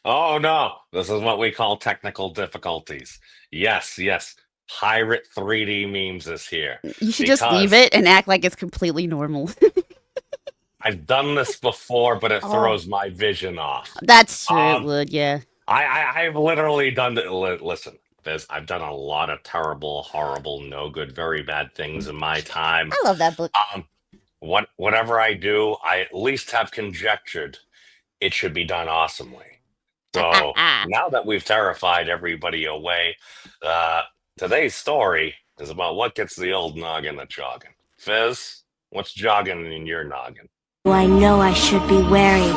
Oh no, this is what we call technical difficulties. Yes, yes. Pirate 3D memes is here You should just leave because it and act like it's completely normal. I've done this before, but it Oh, throws my vision off. that's true. It Um, would, yeah. I've literally done it. Listen, I've done a lot of terrible, horrible, no good, very bad things in my time. I love that book. Um, whatever I do, I at least have conjectured it should be done awesomely. So now that we've terrified everybody away, uh, today's story is about what gets the old noggin a jogging. Fizz, what's jogging in your noggin? I know I should be wary.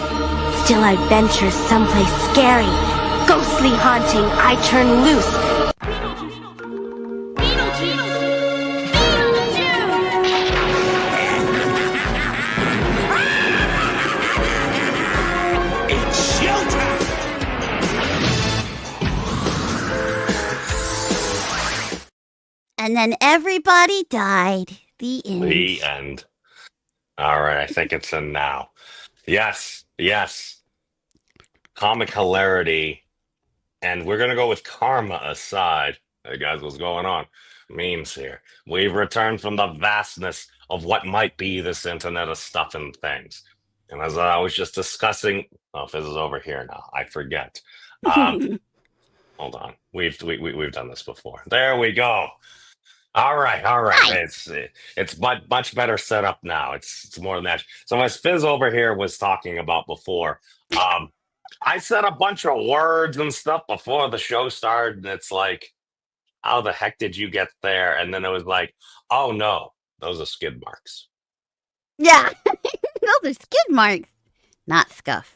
Still I venture someplace scary. Ghostly haunting, I turn loose. It's showtime! And then everybody died. The end. The end. All right, I think it's in now. Yes, yes. Comic hilarity. And we're going to go with karma aside. Hey guys, what's going on? Memes here. We've returned from the vastness of what might be this internet of stuff and things. And as I was just discussing, oh, Fizz is over here now. I forget. Um, hold on. We've done this before. There we go. All right, all right. Nice. It's much better set up now. It's more than that. So as Fizz over here was talking about before, um, I said a bunch of words and stuff before the show started, and it's like, how the heck did you get there? And then it was like, oh no, those are skid marks. Yeah. Those are skid marks, not scuff.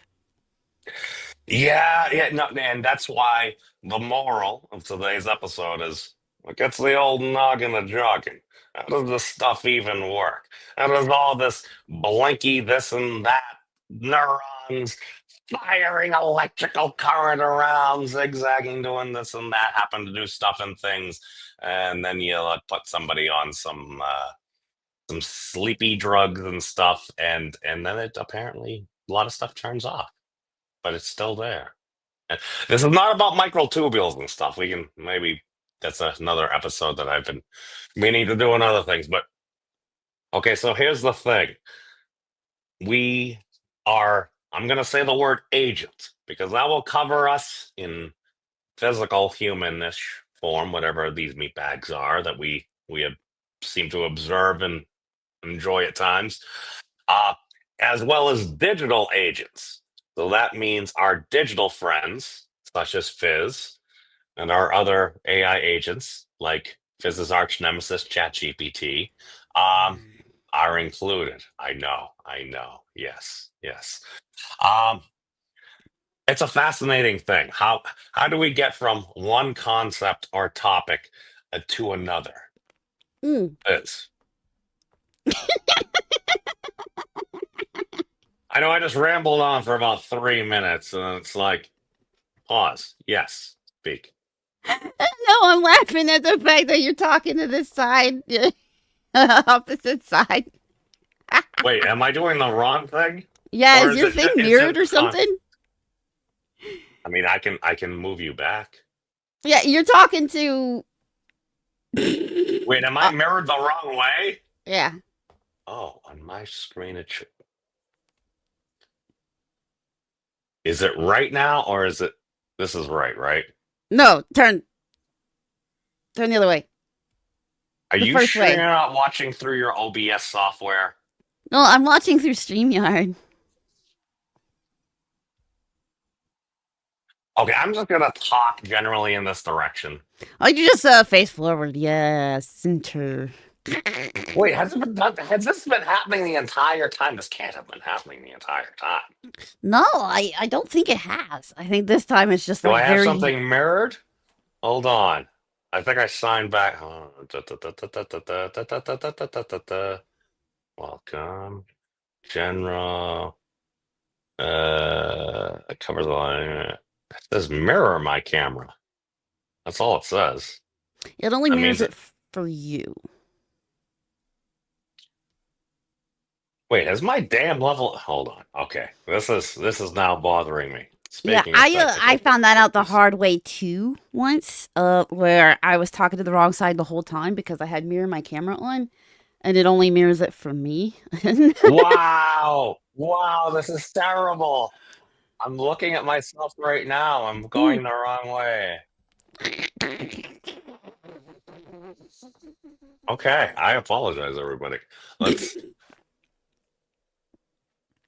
Yeah, yeah, no, and that's why the moral of today's episode is what gets the old noggin a jogging. How does this stuff even work? How does all this blinky, this and that, neurons firing electrical current around, zigzagging, doing this and that, happen to do stuff and things, and then you put somebody on some sleepy drugs and stuff, and then it apparently a lot of stuff turns off, but it's still there. And this is not about microtubules and stuff. We can maybe that's another episode that I've been meaning to do and other things. But okay, so here's the thing. We are, I'm going to say the word agent because that will cover us in physical humanish form, whatever these meat bags are that we have, seem to observe and enjoy at times, uh, as well as digital agents. So that means our digital friends, such as Fizz, and our other AI agents, like Fizz's arch nemesis, ChatGPT, um, are included. I know. Yes, yes. Um, it's a fascinating thing. How do we get from one concept or topic to another? Mm. Is I know I just rambled on for about 3 minutes, and it's like, pause. Yes, speak. No, I'm laughing at the fact that you're talking to this side, opposite side. Wait, am I doing the wrong thing, Yeah, or is is your it? thing It's mirrored just or something? I mean, I can move you back. Yeah, you're talking to. Wait, am I mirrored the wrong way? Yeah. Oh, on my screen it should. Is it right now, or is it? This is right, right? No, turn the other way. Are The you first sure you're way. not watching through your OBS software? No, I'm watching through StreamYard. Okay, I'm just gonna talk generally in this direction. Oh, you just face forward. Yeah, center. Wait, has this been happening the entire time? This can't have been happening the entire time. No, I don't think it has. I think this time it's just Do like I have very. something mirrored? Hold on. I think I signed back. Welcome. General. It covers a line. It says mirror my camera. That's all it says. It only That mirrors means it it. for you. Wait, has my damn level? Hold on. Okay, this is now bothering me. Speaking of I technical found that out the difficulties. hard way too once, where I was talking to the wrong side the whole time because I had mirror my camera on, and it only mirrors it from me. Wow! Wow, this is terrible. I'm looking at myself right now. I'm Ooh. going the wrong way. Okay, I apologize, everybody. Let's.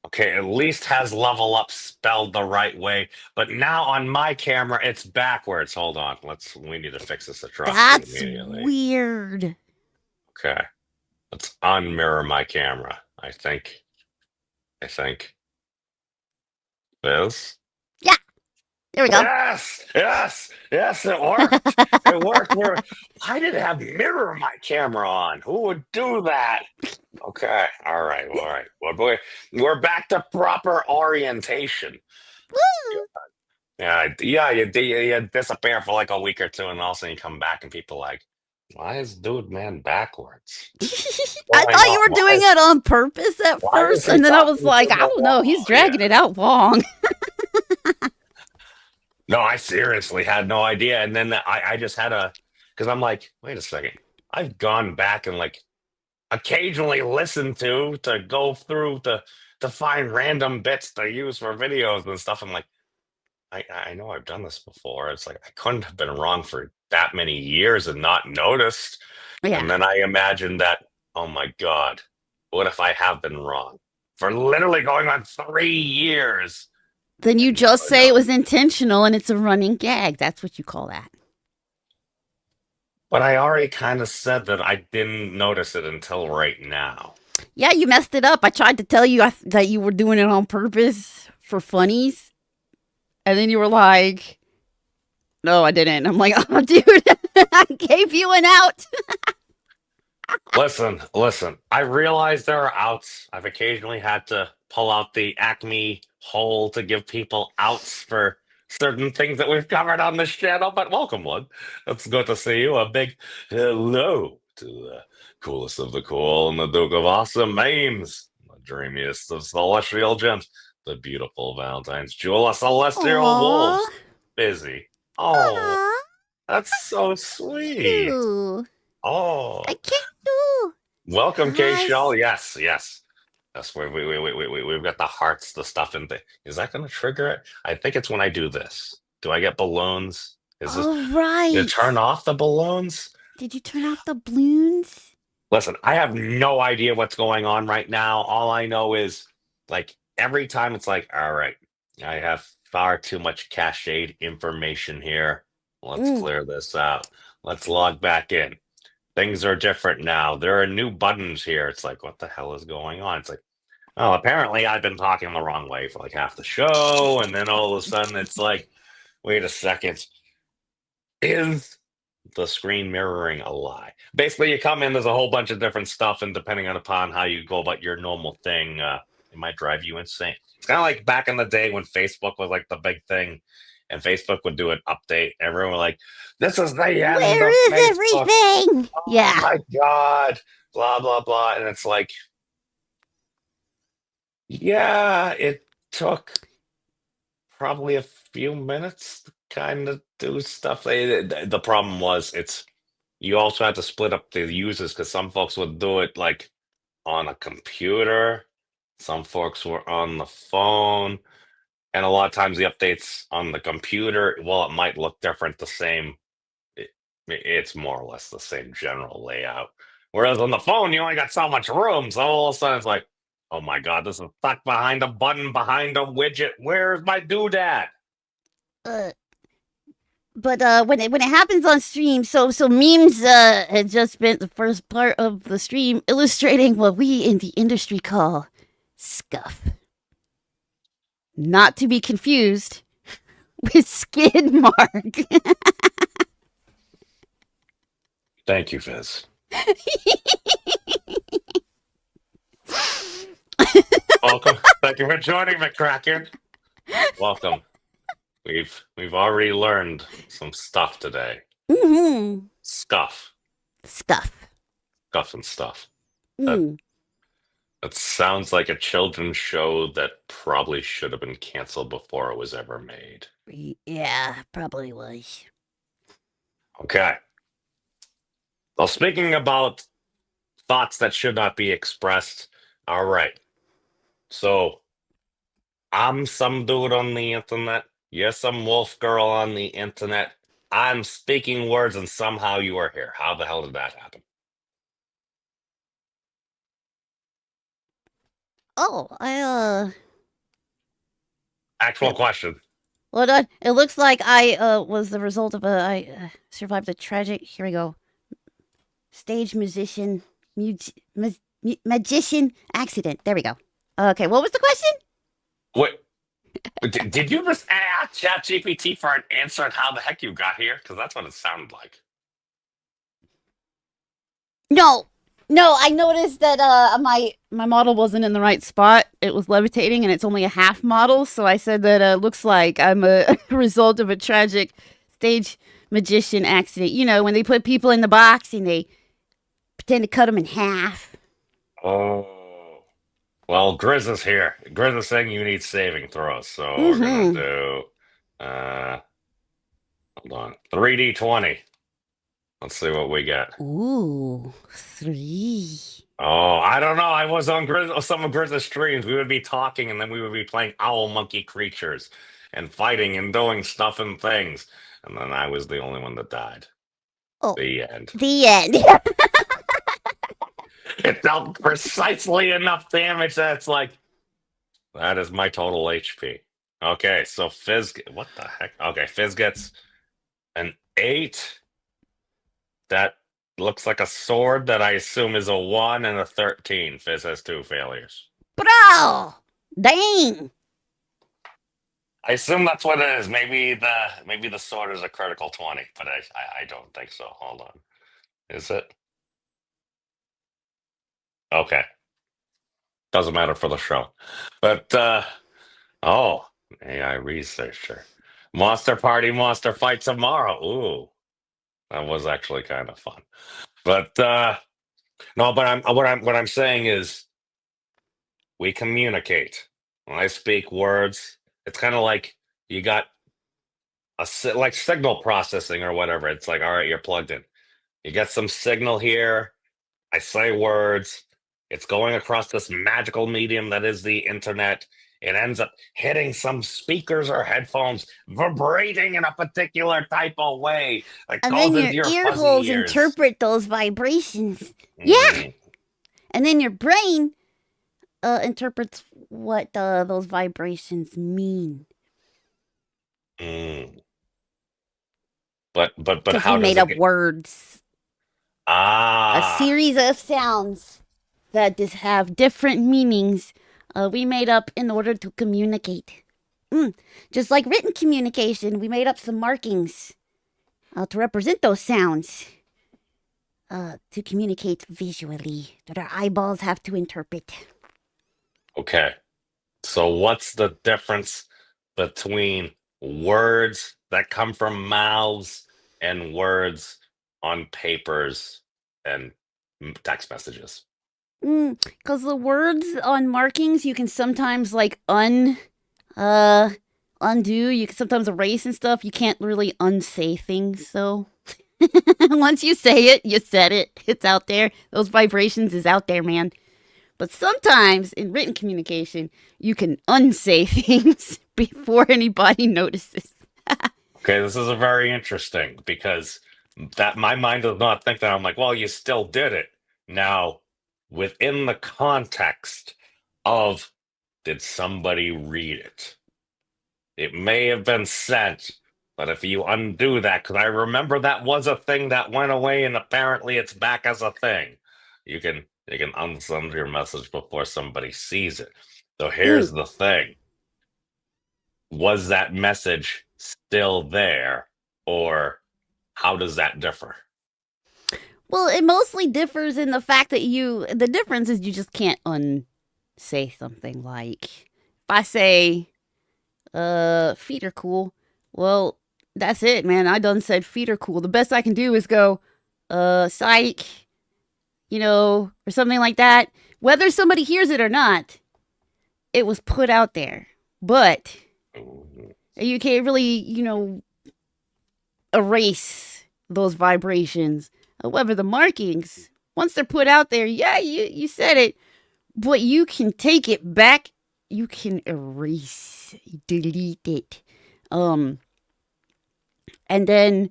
Okay, at least has level up spelled the right way, but now on my camera it's backwards. Hold on. We need to fix this atrocity That's immediately. weird. Okay. Let's unmirror my camera. I think. This. Yeah, there we go. Yes, it worked. It worked. Why did it have mirror my camera on? Who would do that? Okay, all right. Well, boy, we're back to proper orientation. Woo! Yeah. You disappear for like a week or two, and all of a sudden you come back, and people are like, "Why is dude man backwards? I Going thought you on? were doing it on purpose at Why is first, he and then I was talking like, to I the don't know, he's wall?" Yeah. dragging it out long. No, I seriously had no idea, and then I just had because I'm like, wait a second. I've gone back and like occasionally listened to go through to find random bits to use for videos and stuff. I'm like, I know I've done this before. It's like I couldn't have been wrong for that many years and not noticed. And Yeah. then I imagined that, oh my God, what if I have been wrong for literally going on 3 years? Then you And just never say it know. was intentional and it's a running gag. That's what you call that. But I already kind of said that I didn't notice it until right now. Yeah, you messed it up. I tried to tell you that you were doing it on purpose for funnies. And then you were like, no, I didn't. I'm like, oh, dude, I gave you an out. Listen. I realize there are outs. I've occasionally had to pull out the Acme hole to give people outs for certain things that we've covered on this channel, but welcome, Lud. It's good to see you. A big hello to the coolest of the cool and the Duke of Awesome memes, the dreamiest of celestial gems, the beautiful Valentine's Jewel, a celestial Aww. wolves. Busy. Oh, Aww. that's so sweet. Ooh. Oh. I can't do. Welcome, K Yes. Shell. Yes. That's where we've got the hearts, the stuff, and is that going to trigger it? I think it's when I do this. Do I get balloons? Is this All right. you turn off the balloons? Did you turn off the balloons? Listen, I have no idea what's going on right now. All I know is, like, every time it's like, all right, I have far too much cached information here. Let's clear this out. Let's log back in. Things are different now. There are new buttons here. It's like, what the hell is going on? It's like, oh, apparently I've been talking the wrong way for like half the show. And then all of a sudden it's like, wait a second. Is the screen mirroring a lie? Basically, you come in, there's a whole bunch of different stuff. And depending on upon how you go about your normal thing, it might drive you insane. It's kind of like back in the day when Facebook was like the big thing. And Facebook would do an update. Everyone was like, this is the end Where of is Facebook. everything? Oh Yeah. my God. Blah, blah, blah. And it's like, yeah, it took probably a few minutes to kind of do stuff. The problem was you also had to split up the users because some folks would do it like on a computer. Some folks were on the phone. And a lot of times the updates on the computer, well, it might look different, the same. It's more or less the same general layout. Whereas on the phone, you only got so much room. So all of a sudden it's like, oh my God, this is stuck behind a button, behind a widget. Where's my doodad? But when it happens on stream, so memes had just spent the first part of the stream illustrating what we in the industry call scuff. Not to be confused with skid mark. Thank you, Fizz. Welcome. Thank you for joining, McCracken. Welcome. We've already learned some stuff today. Mm-hmm. Stuff. Scuff. Stuff and stuff. Mm. It sounds like a children's show that probably should have been canceled before it was ever made. Yeah, probably was. Okay. Well, speaking about thoughts that should not be expressed, all right. So, I'm some dude on the internet. You're some wolf girl on the internet. I'm speaking words and somehow you are here. How the hell did that happen? Oh, Actual question. hold on. It looks like I was the result of I survived a tragic. Here we go. Stage musician, magician accident. There we go. Okay, what was the question? Wait, did you just ask ChatGPT for an answer on how the heck you got here? Because that's what it sounded like. No, I noticed that my model wasn't in the right spot. It was levitating, and it's only a half model. So I said that looks like I'm a result of a tragic stage magician accident. You know, when they put people in the box and they pretend to cut them in half. Oh. Well, Grizz is here. Grizz is saying you need saving throws. So we're going to do, hold on, 3D20. Let's see what we get. Ooh, 3. Oh, I don't know. I was on some of Grizz's streams. We would be talking and then we would be playing owl monkey creatures and fighting and doing stuff and things. And then I was the only one that died. Oh, The end. the end. It dealt precisely enough damage that it's like, that is my total HP. Okay, so Fizz, what the heck? Okay, Fizz gets an 8. That looks like a sword that I assume is a 1 and a 13. Fizz has 2 failures. Bro, dang. I assume that's what it is. Maybe the sword is a critical 20, but I don't think so. Hold on. Is it? Okay. Doesn't matter for the show. But oh, AI researcher. Monster Party Monster Fight tomorrow. Ooh. That was actually kind of fun. But no, but what I'm saying is we communicate. When I speak words, it's kind of like you got like signal processing or whatever. It's like, all right, you're plugged in. You get some signal here. I say words. It's going across this magical medium that is the internet. It ends up hitting some speakers or headphones, vibrating in a particular type of way. That And goes then into your your ear fuzzy holes ears. interpret those vibrations. Yeah. Mm. And then your brain interprets what those vibrations mean. Mm. But Because how we does made it up get? words. A series of sounds that just have different meanings we made up in order to communicate. Just like written communication, we made up some markings to represent those sounds. To communicate visually that our eyeballs have to interpret. Okay. So what's the difference between words that come from mouths and words on papers and text messages? Because the words on markings you can sometimes like undo. You can sometimes erase and stuff. You can't really unsay things. So once you say it, you said it. It's out there. Those vibrations is out there, man. But sometimes in written communication, you can unsay things before anybody notices. Okay, this is a very interesting because that my mind does not think that. I'm like, well, you still did it. Now, within the context of did somebody read it? It may have been sent, but if you undo that, because I remember that was a thing that went away, and apparently it's back as a thing. You can unsend your message before somebody sees it. So here's the thing: was that message still there, or how does that differ? Well, it mostly differs in the fact that the difference is you just can't unsay something. Like, if I say, feet are cool, well, that's it, man. I done said feet are cool. The best I can do is go, psych, or something like that. Whether somebody hears it or not, it was put out there. But you can't really, erase those vibrations. However, the markings, once they're put out there, yeah, you said it, but you can take it back. You can erase, delete it. And then,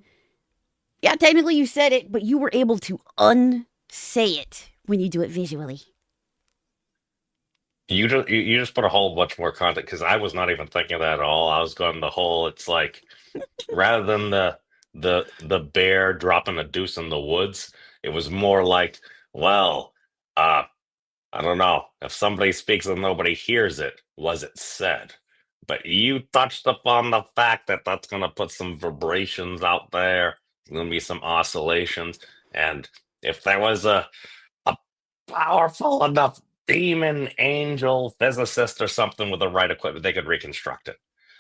yeah, technically you said it, but you were able to unsay it when you do it visually. You just put a whole bunch more content because I was not even thinking of that at all. I was going the whole. It's like rather than the bear dropping a deuce in the woods, it was more like, well, I don't know if somebody speaks and nobody hears it. Was it said? But you touched upon the fact that that's going to put some vibrations out there. There's going to be some oscillations, and if there was a powerful enough demon, angel, physicist, or something with the right equipment, they could reconstruct it.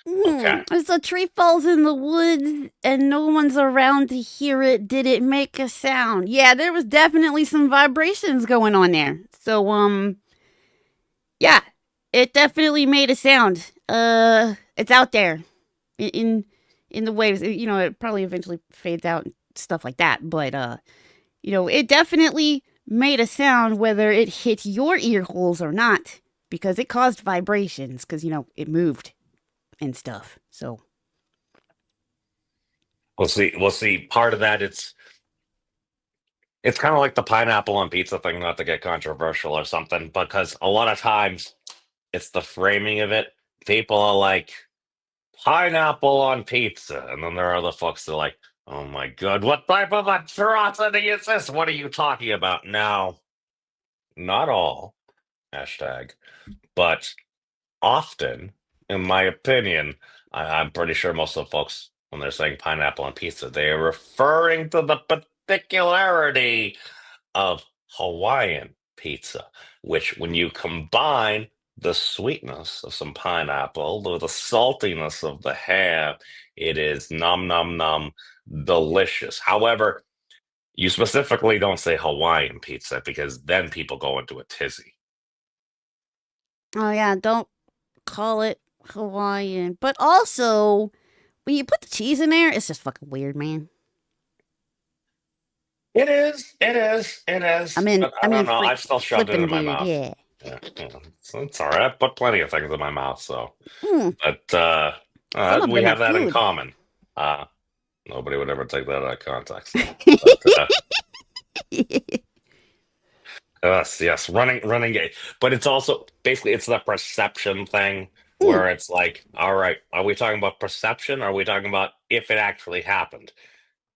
Okay. If a tree falls in the woods and no one's around to hear it, did it make a sound? Yeah, there was definitely some vibrations going on there. So, yeah, it definitely made a sound. It's out there in the waves. It probably eventually fades out and stuff like that. But, it definitely made a sound whether it hit your ear holes or not, because it caused vibrations because, it moved and stuff. So We'll see. Part of that, it's kind of like the pineapple on pizza thing, not to get controversial or something, because a lot of times it's the framing of it. People are like, pineapple on pizza, and then there are other folks that are like, oh my god, what type of atrocity is this? What are you talking about? Now, not all, hashtag, but often, in my opinion, I'm pretty sure most of the folks, when they're saying pineapple on pizza, they are referring to the particularity of Hawaiian pizza, which when you combine the sweetness of some pineapple with the saltiness of the ham, it is nom nom nom delicious. However, you specifically don't say Hawaiian pizza because then people go into a tizzy. oh yeah, don't call it Hawaiian. But also, when you put the cheese in there, it's just fucking weird, man. It is. I mean, But I don't know. freak, I've still shoved it flipping in my weird, mouth. yeah. Yeah, it's all right. I've put plenty of things in my mouth, so. Mm, But some of we them have are that in food. common. Nobody would ever take that out of context. But, yes, running gay. But it's also basically it's the perception thing where it's like, all right, are we talking about perception? Or are we talking about if it actually happened?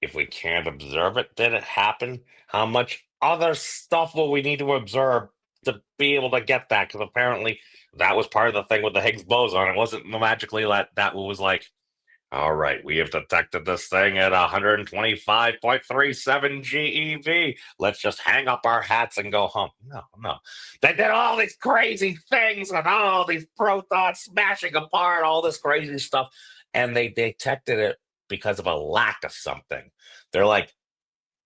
If we can't observe it, did it happen? How much other stuff will we need to observe to be able to get that? Because apparently that was part of the thing with the Higgs boson. It wasn't magically that was like, all right, we have detected this thing at 125.37 GeV. Let's just hang up our hats and go home. No. They did all these crazy things and all these protons smashing apart, all this crazy stuff. And they detected it because of a lack of something. They're like,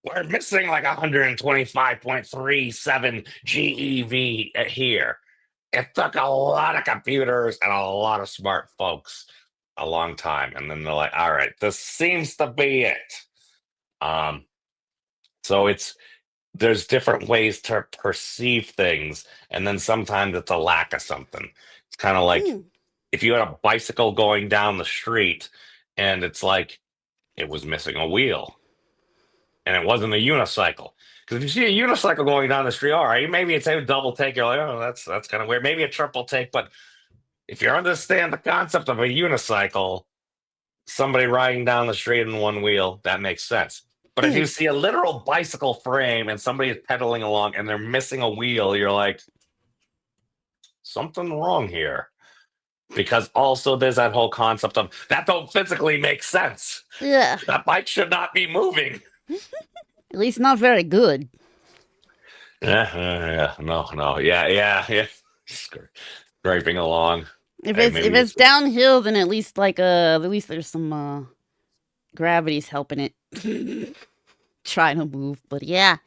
we're missing like 125.37 GeV here. It took a lot of computers and a lot of smart folks a long time, and then they're like, all right, this seems to be it. So there's different ways to perceive things, and then sometimes it's a lack of something. It's kind of like if you had a bicycle going down the street and it's like it was missing a wheel and it wasn't a unicycle. Because if you see a unicycle going down the street, all right, maybe it's a double take. You're like, oh, that's kind of weird. Maybe a triple take, but if you understand the concept of a unicycle, somebody riding down the street in one wheel, that makes sense. But if you see a literal bicycle frame and somebody is pedaling along and they're missing a wheel, you're like, something wrong here. Because also there's that whole concept of that don't physically make sense. Yeah. That bike should not be moving. At least not very good. Yeah. No. Yeah. Scraping along. If it's downhill, then at least there's some gravity's helping it trying to move. But yeah.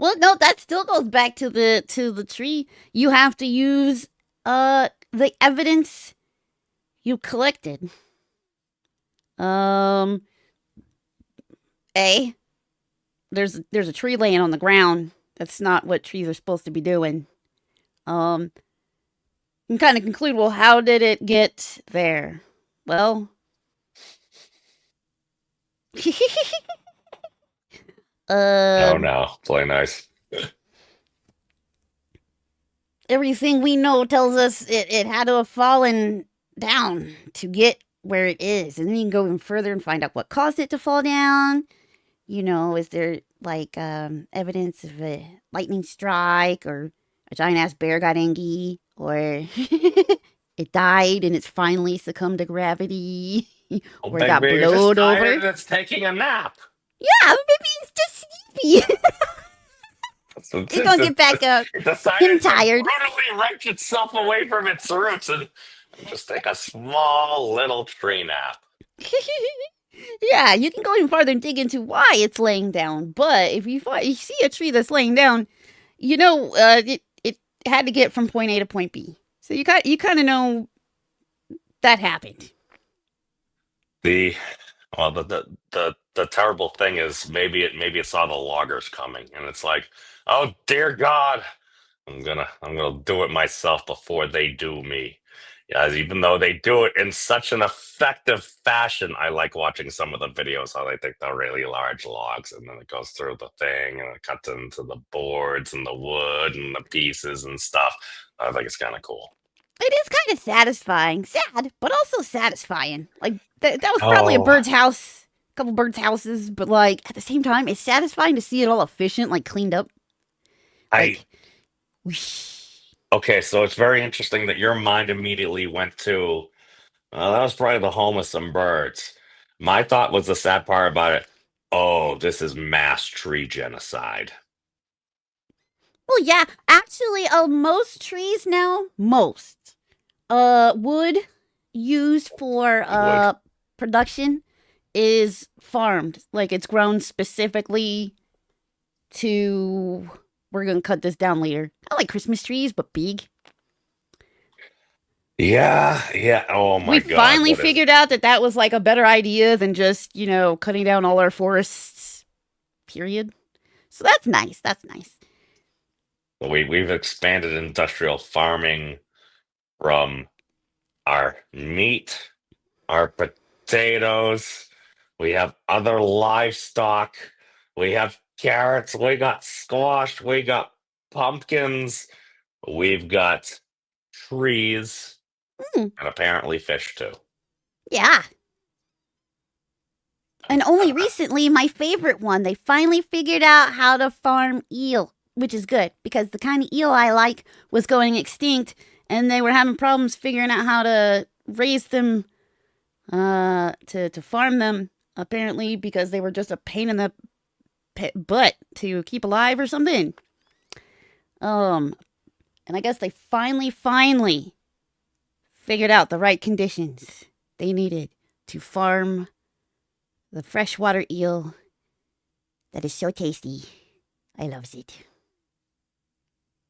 Well, no, that still goes back to the tree. You have to use the evidence you collected. A, there's a tree laying on the ground. That's not what trees are supposed to be doing. You can kind of conclude, well, how did it get there? Well, Oh no, play nice. everything we know tells us it had to have fallen down to get where it is. And then you can go even further and find out what caused it to fall down. You know, is there like evidence of a lightning strike, or a giant ass bear got angry, or it died and it's finally succumbed to gravity, or it got Maybe you're just blowed tired over? and it's taking a nap. Yeah, maybe it's just sleepy. It's gonna get back up. It decided I'm to tired. brutally wrench itself away from its roots and just take a small little tree nap. Yeah, you can go even farther and dig into why it's laying down. But if you see a tree that's laying down, you know it had to get from point A to point B. So you kind of know that happened. The the terrible thing is maybe it saw the loggers coming and it's like, oh dear God, I'm gonna do it myself before they do me. Yeah, even though they do it in such an effective fashion, I like watching some of the videos how they take the really large logs and then it goes through the thing and it cuts into the boards and the wood and the pieces and stuff. I think it's kind of cool. It is kind of satisfying, sad, but also satisfying. Like that was probably a Oh, bird's house, a couple birds' houses, but like at the same time, it's satisfying to see it all efficient, like cleaned up. Like, whoosh. Okay, so it's very interesting that your mind immediately went to, that was probably the home of some birds. My thought was the sad part about it. Oh, this is mass tree genocide. Well, yeah, actually, most trees now, wood used for Wood. production is farmed. Like it's grown specifically to. We're gonna cut this down later. I like Christmas trees, but big. Yeah, yeah. Oh We my God, finally what is figured out that was like a better idea than just cutting down all our forests. Period. So that's nice. That's nice. we've expanded industrial farming from our meat, our potatoes. We have other livestock. We have carrots. We got squash. We got pumpkins. We've got trees Hmm. and apparently fish too. Yeah. And only recently, my favorite one, they finally figured out how to farm eel, which is good because the kind of eel I like was going extinct, and they were having problems figuring out how to raise them, to farm them. Apparently, because they were just a pain in the butt to keep alive or something. And I guess they finally figured out the right conditions they needed to farm the freshwater eel that is so tasty. I loves it.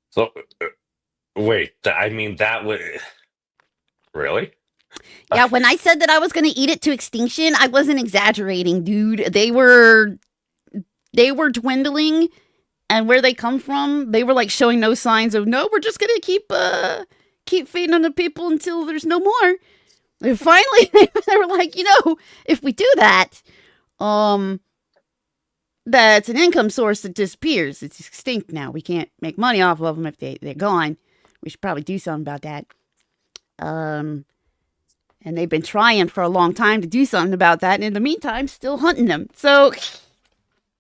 So, wait, I mean, that would really? Yeah, when I said that I was going to eat it to extinction, I wasn't exaggerating, dude. They were dwindling, and where they come from, they were like showing no signs of, no, we're just going to keep feeding on the people until there's no more. And finally, they were like, if we do that, that's an income source that disappears. It's extinct now. We can't make money off of them if they're gone. We should probably do something about that. And they've been trying for a long time to do something about that. And in the meantime, still hunting them. So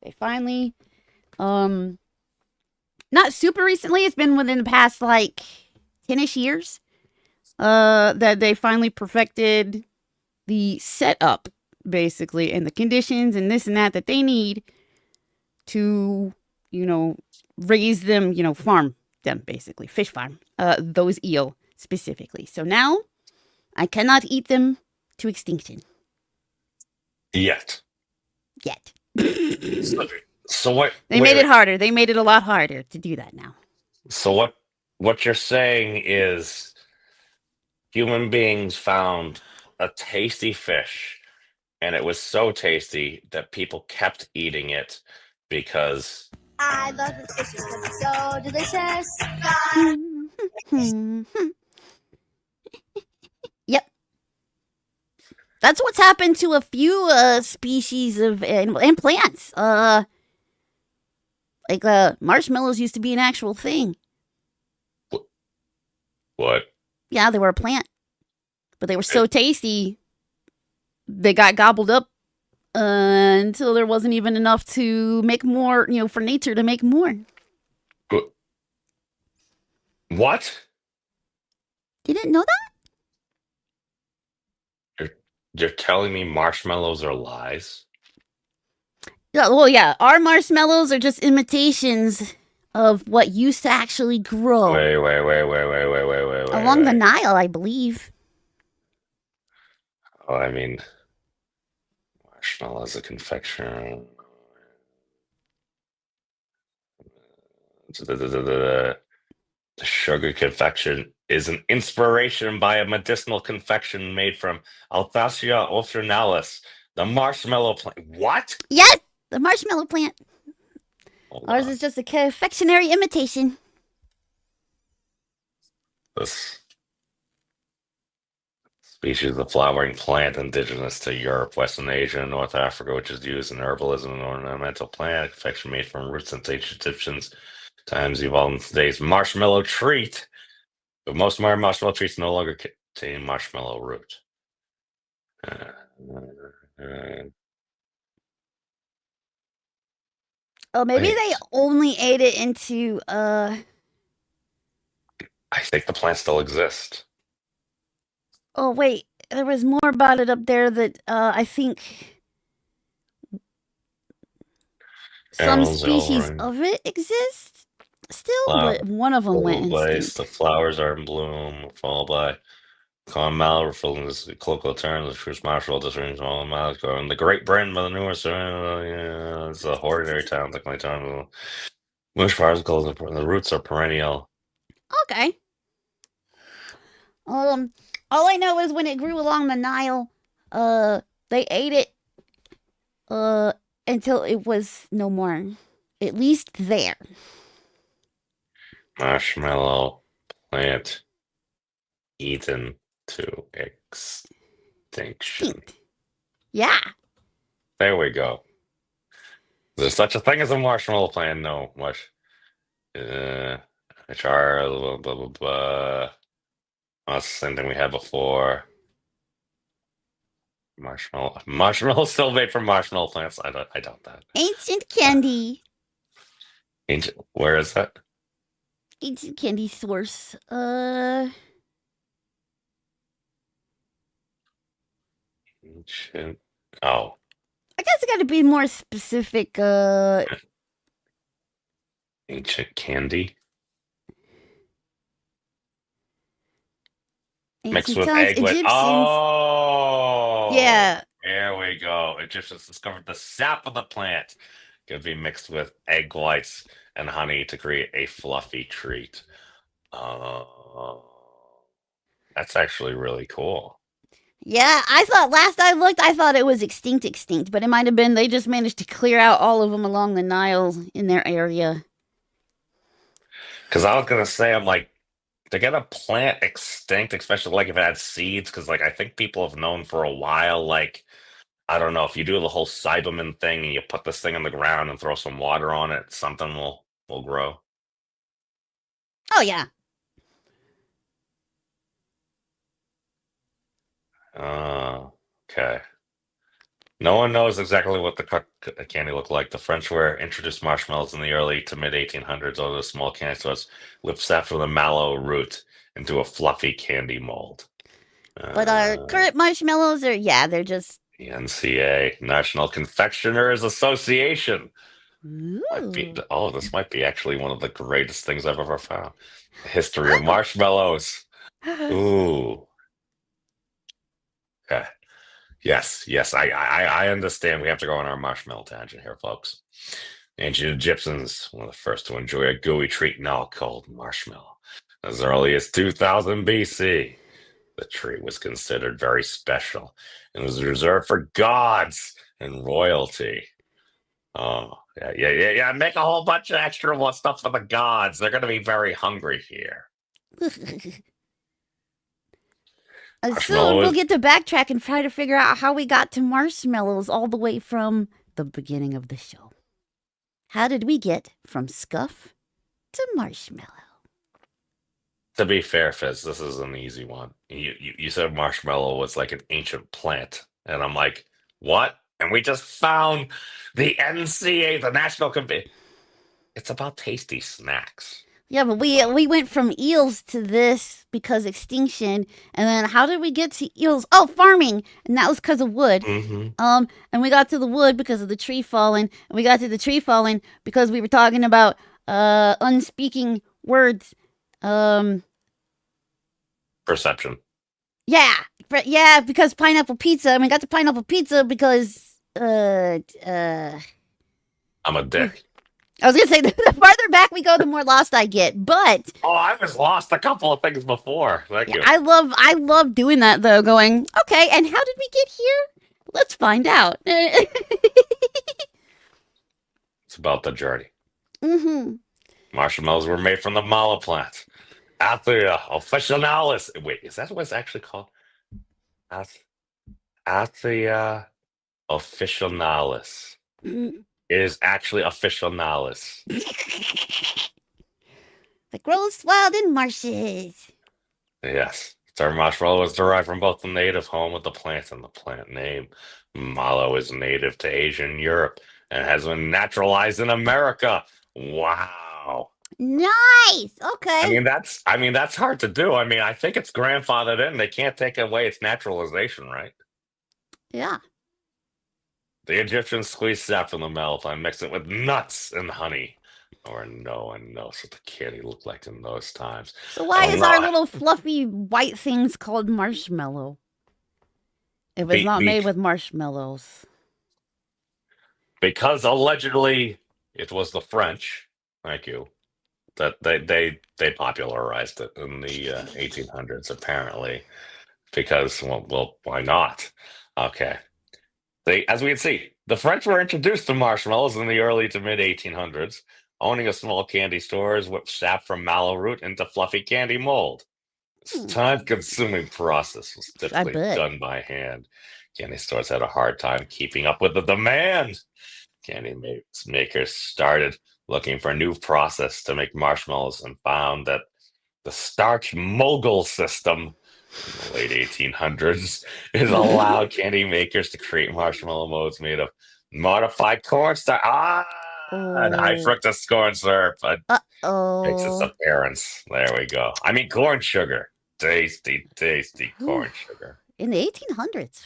they finally, not super recently, it's been within the past like 10-ish years, that they finally perfected the setup, basically, and the conditions and this and that they need to, raise them, farm them, basically, fish farm, those eel specifically. So now I cannot eat them to extinction. Yet. Yet. So, So what? They made it harder. They made it a lot harder to do that now. So what you're saying is human beings found a tasty fish, and it was so tasty that people kept eating it because I love this fish because it's so delicious. Yep. That's what's happened to a few species of and plants. Like marshmallows used to be an actual thing. what? Yeah, they were a plant, but they were so tasty, they got gobbled up until there wasn't even enough to make more. For nature to make more. What? You didn't know that? You're telling me marshmallows are lies? Yeah, well, yeah. Our marshmallows are just imitations of what used to actually grow Wait. along the Nile, I believe. Oh, I mean, marshmallows, a confection. The sugar confection is an inspiration by a medicinal confection made from Althacea officinalis, the marshmallow plant. What? Yes, the marshmallow plant. Hold Ours on. is just a confectionery imitation. This species of flowering plant indigenous to Europe, Western Asia, and North Africa, which is used in herbalism and ornamental plant confection made from roots since ancient Egyptians times evolved in today's marshmallow treat. But most modern marshmallow treats no longer contain marshmallow root. Oh, maybe Wait, they only ate it into I think the plant still exists. Oh wait, there was more about it up there that I think some Animals, species of it exist still, but one of them went place. The extinct. flowers are in bloom, followed by common mallow, referring to the colloquial term, the fruits marshmallow, this range of all mallows growing. The Great Britain by the numerous, it's a ordinary town, like my town. Bush particles, the roots are perennial. Okay. All I know is when it grew along the Nile, they ate it, until it was no more. At least there. Marshmallow plant eaten to extinction. Extinct. Yeah. There we go. There's such a thing as a marshmallow plant? No, much. HR, blah, blah, blah, blah. Oh, that's the same thing we had before. Marshmallow still made from marshmallow plants. I doubt that. Ancient candy. Ancient, where is that? Ancient candy source. Ancient. Oh, I guess it got to be more specific. ancient candy mixed Ancient with times, egg white. Egyptians. Oh, Yeah. there we go. Egyptians discovered the sap of the plant could be mixed with egg whites and honey to create a fluffy treat. Oh, that's actually really cool. Yeah, I thought last I looked, I thought it was extinct, but it might have been they just managed to clear out all of them along the Nile in their area. Because I was gonna say, I'm like, to get a plant extinct, especially like if it had seeds, because like I think people have known for a while, like I don't know, if you do the whole Cyberman thing and you put this thing on the ground and throw some water on it, something will grow. Oh yeah. Oh, okay. No one knows exactly what the candy looked like. The French were introduced marshmallows in the early to mid 1800s over the small canisters with sap from the mallow root into a fluffy candy mold. But our current marshmallows are, they're just. The NCA, National Confectioners Association. This might be actually one of the greatest things I've ever found. The history of marshmallows. Ooh. Okay. Yes, I understand. We have to go on our marshmallow tangent here, folks. Ancient Egyptians were the first to enjoy a gooey treat now called marshmallow. As early as 2000 BC, the treat was considered very special and was reserved for gods and royalty. Oh, yeah. Make a whole bunch of extra more stuff for the gods. They're going to be very hungry here. Soon we'll get to backtrack and try to figure out how we got to marshmallows all the way from the beginning of the show. How did we get from Scuff to marshmallow? To be fair, Fizz, this is an easy one. You said marshmallow was like an ancient plant, and I'm like, what? And we just found the NCA, the National Convention. It's about tasty snacks. Yeah, but we went from eels to this because extinction, and then how did we get to eels? Oh, farming, and that was because of wood. Mm-hmm. And we got to the wood because of the tree falling, and we got to the tree falling because we were talking about unspeaking words. Perception. Yeah, because pineapple pizza, and we got to pineapple pizza because I'm a dick. I was gonna say the farther back we go, the more lost I get. But I was lost a couple of things before. Thank you. I love doing that though. Going okay, and how did we get here? Let's find out. It's about the journey. Mm-hmm. Marshmallows were made from the mallow plant. Athia officinalis. Wait, is that what it's actually called? Athia officinalis. It is actually officinalis. That grows wild in marshes. Yes. The term marshmallow was derived from both the native home of the plant and the plant name. Mallow is native to Asia and Europe and has been naturalized in America. Wow. Nice. Okay. I mean that's hard to do. I mean, I think it's grandfathered in. They can't take away its naturalization, right? Yeah. The Egyptians squeezed sap from the milk and mixed it with nuts and honey. Or no one knows what the candy looked like in those times. So why is our little fluffy white things called marshmallow? If it's not made with marshmallows. Because allegedly it was the French, thank you, that they popularized it in the 1800s, apparently. Because, well, why not? Okay. As we can see, the French were introduced to marshmallows in the early to mid 1800s, owning a small candy stores whipped sap from mallow root into fluffy candy mold. This time-consuming process was typically done by hand. Candy stores had a hard time keeping up with the demand. Candy makers started looking for a new process to make marshmallows and found that the starch mogul system in the late 1800s is allowed candy makers to create marshmallow molds made of modified cornstarch and high fructose corn syrup. Makes its appearance. There we go. I mean, corn sugar. Tasty corn sugar. In the 1800s.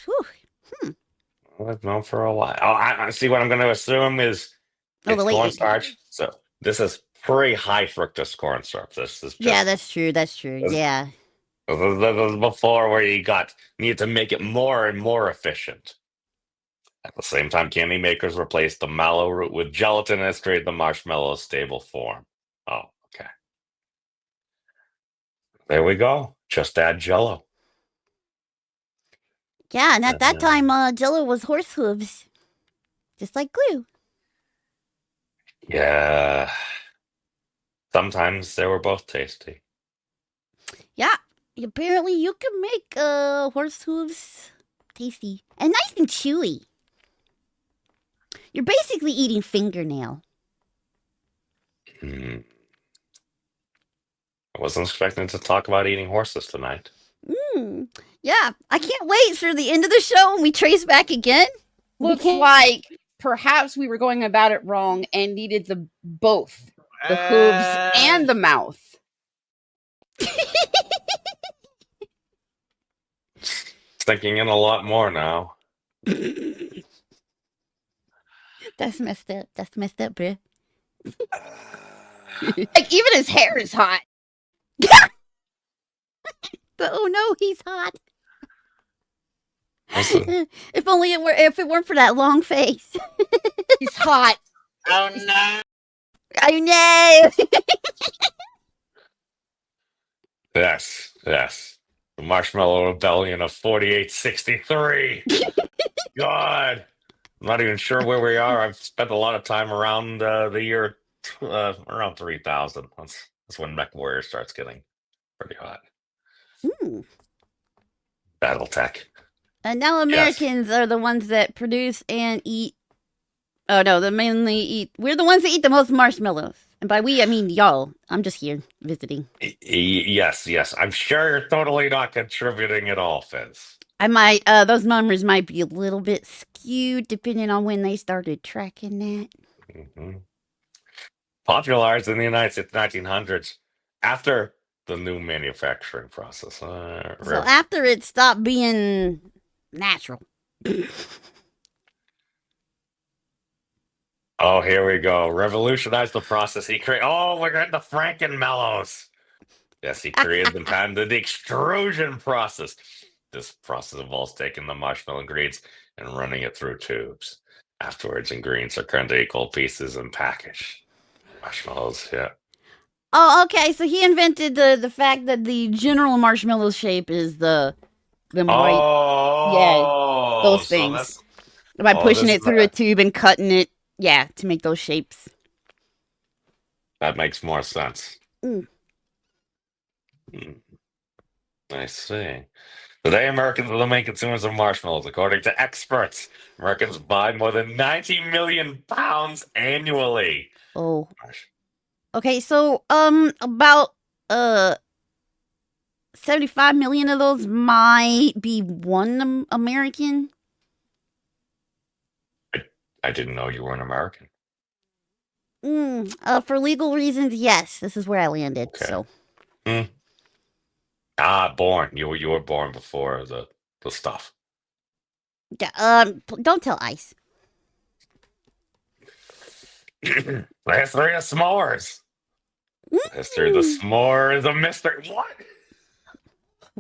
Well, I've known for a while. I see. What I'm going to assume is it's cornstarch. So this is pre-high fructose corn syrup. This is that's true. Yeah. This is before where you needed to make it more and more efficient. At the same time, candy makers replaced the mallow root with gelatin and created the marshmallow stable form. Oh, okay. There we go. Just add Jell-O. Yeah, and at that time, Jell-O was horse hooves, just like glue. Yeah. Sometimes they were both tasty. Yeah. Apparently, you can make horse hooves tasty and nice and chewy. You're basically eating fingernail. I wasn't expecting to talk about eating horses tonight. Yeah, I can't wait for the end of the show when we trace back again. Looks like perhaps we were going about it wrong and needed both the hooves and the mouth. Thinking in a lot more now. That's messed up, bro. Like, even his hair is hot. Oh no, he's hot. If it weren't for that long face. He's hot. Oh no! I know. Yes, yes. The Marshmallow Rebellion of 4863. God, I'm not even sure where we are. I've spent a lot of time around the year around 3000. That's when Mech Warrior starts getting pretty hot. BattleTech. And now Yes. Americans are the ones that produce and eat. Oh no, they mainly eat. We're the ones that eat the most marshmallows. And by we, I mean y'all. I'm just here visiting. Yes, yes. I'm sure you're totally not contributing at all, Fizz. I might, those numbers might be a little bit skewed depending on when they started tracking that. Mm-hmm. Popularized in the United States 1900s after the new manufacturing process. So after it stopped being natural. Oh, here we go. Revolutionized the process. He created. Oh, we're getting the Frankenmellows. Yes, he created the patented extrusion process. This process involves taking the marshmallow ingredients and running it through tubes. Afterwards, ingredients are cut into equal pieces and packaged. Marshmallows, yeah. Oh, okay. So he invented the fact that the general marshmallow shape is the white. Oh, Those so things. By pushing it through a tube and cutting it, to make those shapes. That makes more sense. Mm. I see. Today, Americans are the main consumers of marshmallows. According to experts, Americans buy more than 90 million pounds annually. Oh. Okay, so about 75 million of those might be one American. I didn't know you were an American. For legal reasons, yes. This is where I landed. Okay. So. Born. You were born before the stuff. Don't tell Ice. The history of s'mores. The history of the s'more is a mystery. What?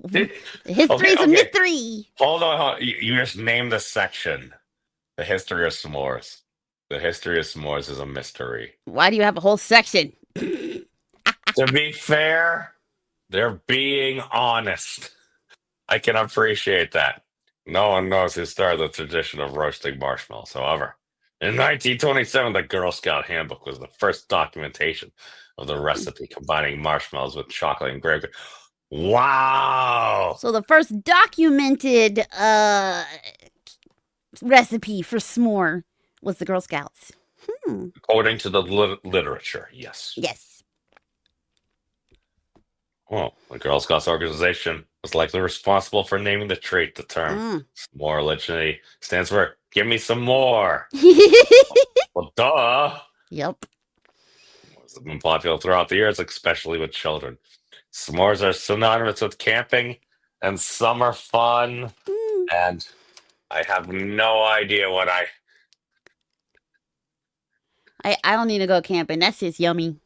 The history is a mystery. Hold on. You just named the section. The history of s'mores. The history of s'mores is a mystery. Why do you have a whole section? To be fair, they're being honest. I can appreciate that. No one knows who started the tradition of roasting marshmallows. However, in 1927, the Girl Scout Handbook was the first documentation of the recipe combining marshmallows with chocolate and grape. Wow! So the first documented recipe for s'more was the Girl Scouts. According to the literature, yes. Yes. Well, the Girl Scouts organization was likely responsible for naming the treat. The term s'more originally stands for "give me some more." Well, duh. Yep. It's been popular throughout the years, especially with children. S'mores are synonymous with camping and summer fun. And I have no idea what I don't need to go camping. That's just yummy.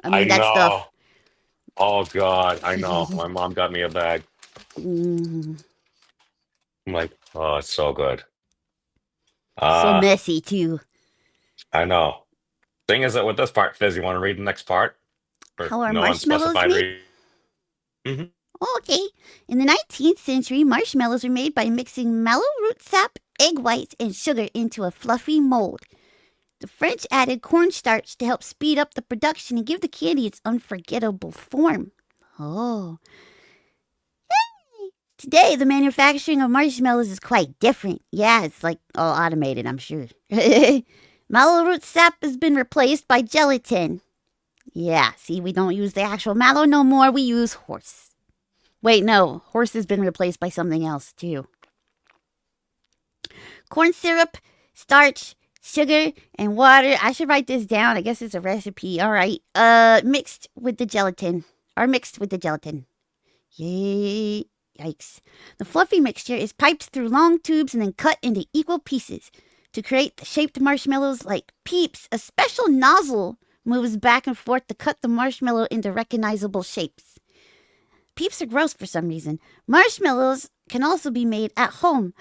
I mean, that know. stuff. Oh, God. I know. My mom got me a bag. I'm like, oh, it's so good. So messy, too. I know. Thing is that with this part, Fizz, you want to read the next part? How are marshmallows made? Okay. In the 19th century, marshmallows were made by mixing mallow root sap, egg whites, and sugar into a fluffy mold. The French added cornstarch to help speed up the production and give the candy its unforgettable form. Oh. Yay! Today, the manufacturing of marshmallows is quite different. Yeah, it's like all automated, I'm sure. Mallow root sap has been replaced by gelatin. Yeah, see, we don't use the actual mallow no more. We use horse. Wait, no. Horse has been replaced by something else, too. Corn syrup, starch, sugar, and water. I should write this down. I guess it's a recipe. All right. Mixed with the gelatin. Yay. Yikes. The fluffy mixture is piped through long tubes and then cut into equal pieces. To create the shaped marshmallows like Peeps, a special nozzle moves back and forth to cut the marshmallow into recognizable shapes. Peeps are gross for some reason. Marshmallows can also be made at home.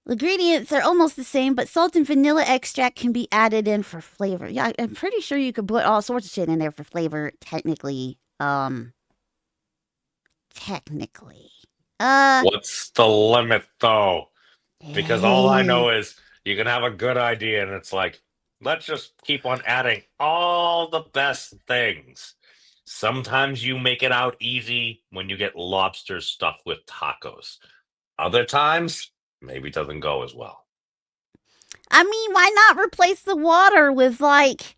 The ingredients are almost the same, but salt and vanilla extract can be added in for flavor. Yeah, I'm pretty sure you could put all sorts of shit in there for flavor, technically. Technically. What's the limit, though? Because all I eh, know is you can have a good idea, and it's like, let's just keep on adding all the best things. Sometimes you make it out easy when you get lobster stuffed with tacos. Other times, maybe it doesn't go as well. I mean, why not replace the water with, like,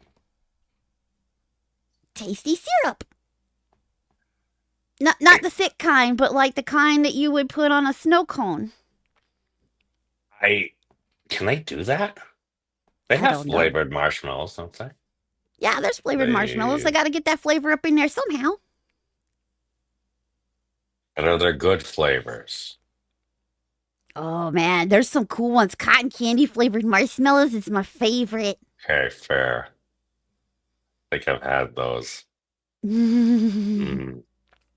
tasty syrup? Not the thick kind, but like the kind that you would put on a snow cone. Can they do that? They I have don't know. flavored marshmallows, don't they? Yeah, there's flavored marshmallows. They got to get that flavor up in there somehow. What are their good flavors? Oh man, there's some cool ones. Cotton candy flavored marshmallows is my favorite. Okay, fair. I think I've had those. Mm. Mm.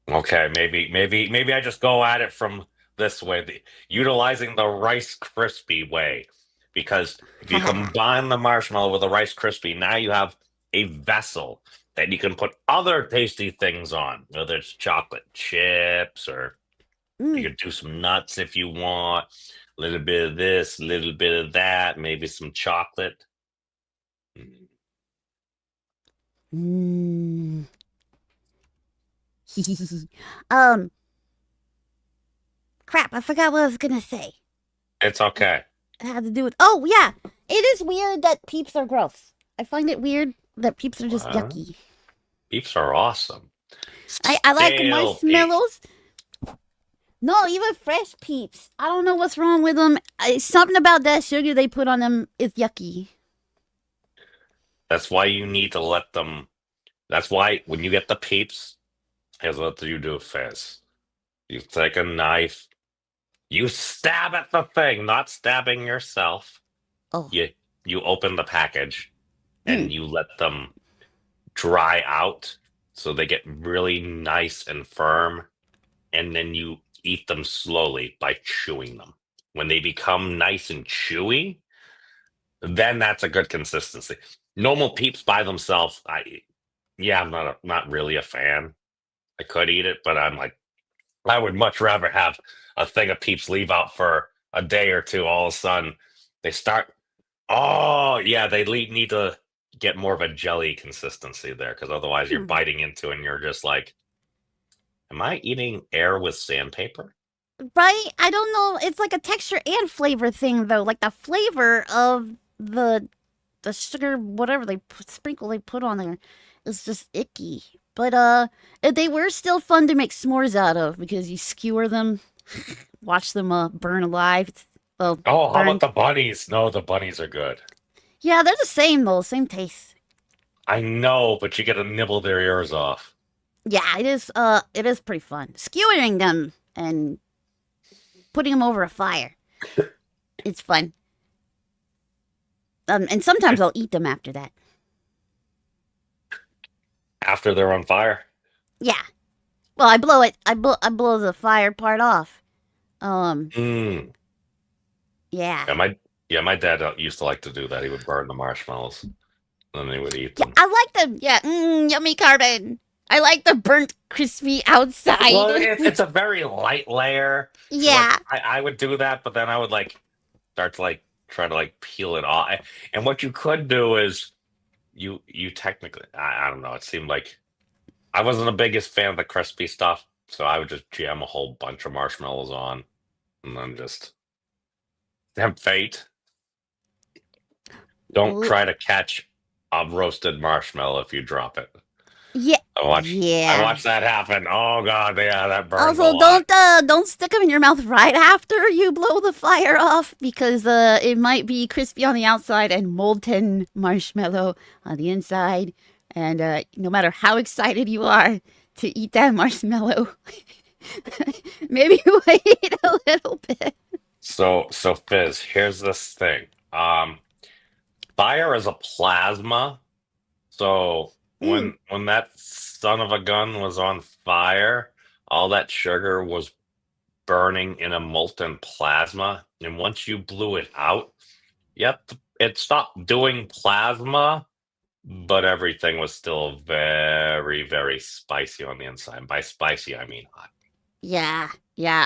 Okay, maybe I just go at it from this way, utilizing the Rice Krispie way. Because if you combine the marshmallow with a Rice Krispie, now you have a vessel that you can put other tasty things on, whether it's chocolate chips or you could do some nuts if you want, a little bit of this, a little bit of that, maybe some chocolate. Mm. Crap, I forgot what I was gonna say. It's okay. It had to do with. Oh yeah, it is weird that peeps are gross. I find it weird that peeps are just What? yucky. Peeps are awesome. I like Stale peeps. marshmallows. No, even fresh peeps. I don't know what's wrong with them. Something about that sugar they put on them is yucky. That's why you need to let them. That's why when you get the peeps, here's what you do, Fizz. You take a knife, you stab at the thing, not stabbing yourself. Oh. You open the package Mm. and you let them dry out so they get really nice and firm, and then you eat them slowly by chewing them. When they become nice and chewy, then that's a good consistency. Normal peeps by themselves, I'm not really a fan. I could eat it, but I'm like, I would much rather have a thing of peeps leave out for a day or two. All of a sudden, they start. Oh, yeah, need to get more of a jelly consistency there, because otherwise you're biting into it and you're just like, am I eating air with sandpaper? Right? I don't know. It's like a texture and flavor thing, though. Like the flavor of the sugar, whatever they put on there, is just icky. But they were still fun to make s'mores out of because you skewer them, watch them burn alive. How about the bunnies? No, the bunnies are good. Yeah, they're the same though, same taste. I know, but you get to nibble their ears off. Yeah, it is pretty fun. Skewering them and putting them over a fire. It's fun. And sometimes I'll eat them after that. After they're on fire? Yeah. Well, I blow it. I blow the fire part off. Yeah. My dad used to like to do that. He would burn the marshmallows, and then he would eat them. Yeah, I like them. Yeah, yummy carbon. I like the burnt, crispy outside. Well, it's a very light layer. Yeah. So I would do that, but then I would start to try to peel it off. And what you could do is you technically, I don't know. It seemed like I wasn't the biggest fan of the crispy stuff, so I would just jam a whole bunch of marshmallows on, and then just tempt fate. Don't try to catch a roasted marshmallow if you drop it. Yeah. I watched that happen. Oh god, yeah, that burns. Also, don't stick them in your mouth right after you blow the fire off because it might be crispy on the outside and molten marshmallow on the inside. And no matter how excited you are to eat that marshmallow, maybe wait a little bit. So Fizz, here's this thing. Fire is a plasma. So when that son of a gun was on fire, all that sugar was burning in a molten plasma, and once you blew it out, yep, it stopped doing plasma, but everything was still very, very spicy on the inside. By spicy, I mean hot. Yeah.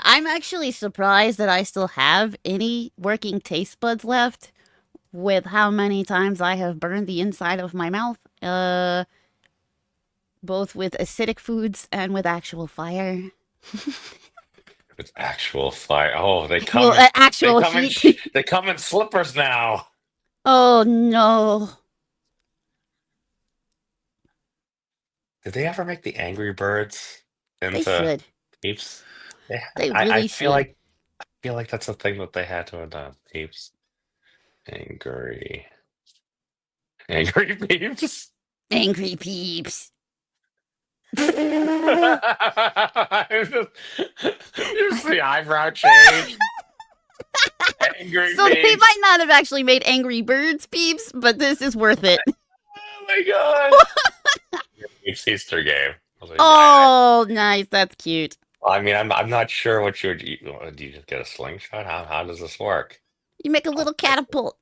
I'm actually surprised that I still have any working taste buds left with how many times I have burned the inside of my mouth. Both with acidic foods and with actual fire. With actual fire. Oh, they come. Well, in, actual heat. they come in slippers now. Oh no. Did they ever make the Angry Birds They into should. Peeps? Yeah, They I really feel should. like that's a thing that they had to have done. Peeps, angry peeps. Angry peeps. You see eyebrow change. Angry So they peeps. might not have actually made Angry Birds peeps, but this is worth it. Oh my god! It's Easter game. I was like, Oh, nice. That's cute. I mean, I'm not sure what do you just get a slingshot? How does this work? You make a little catapult.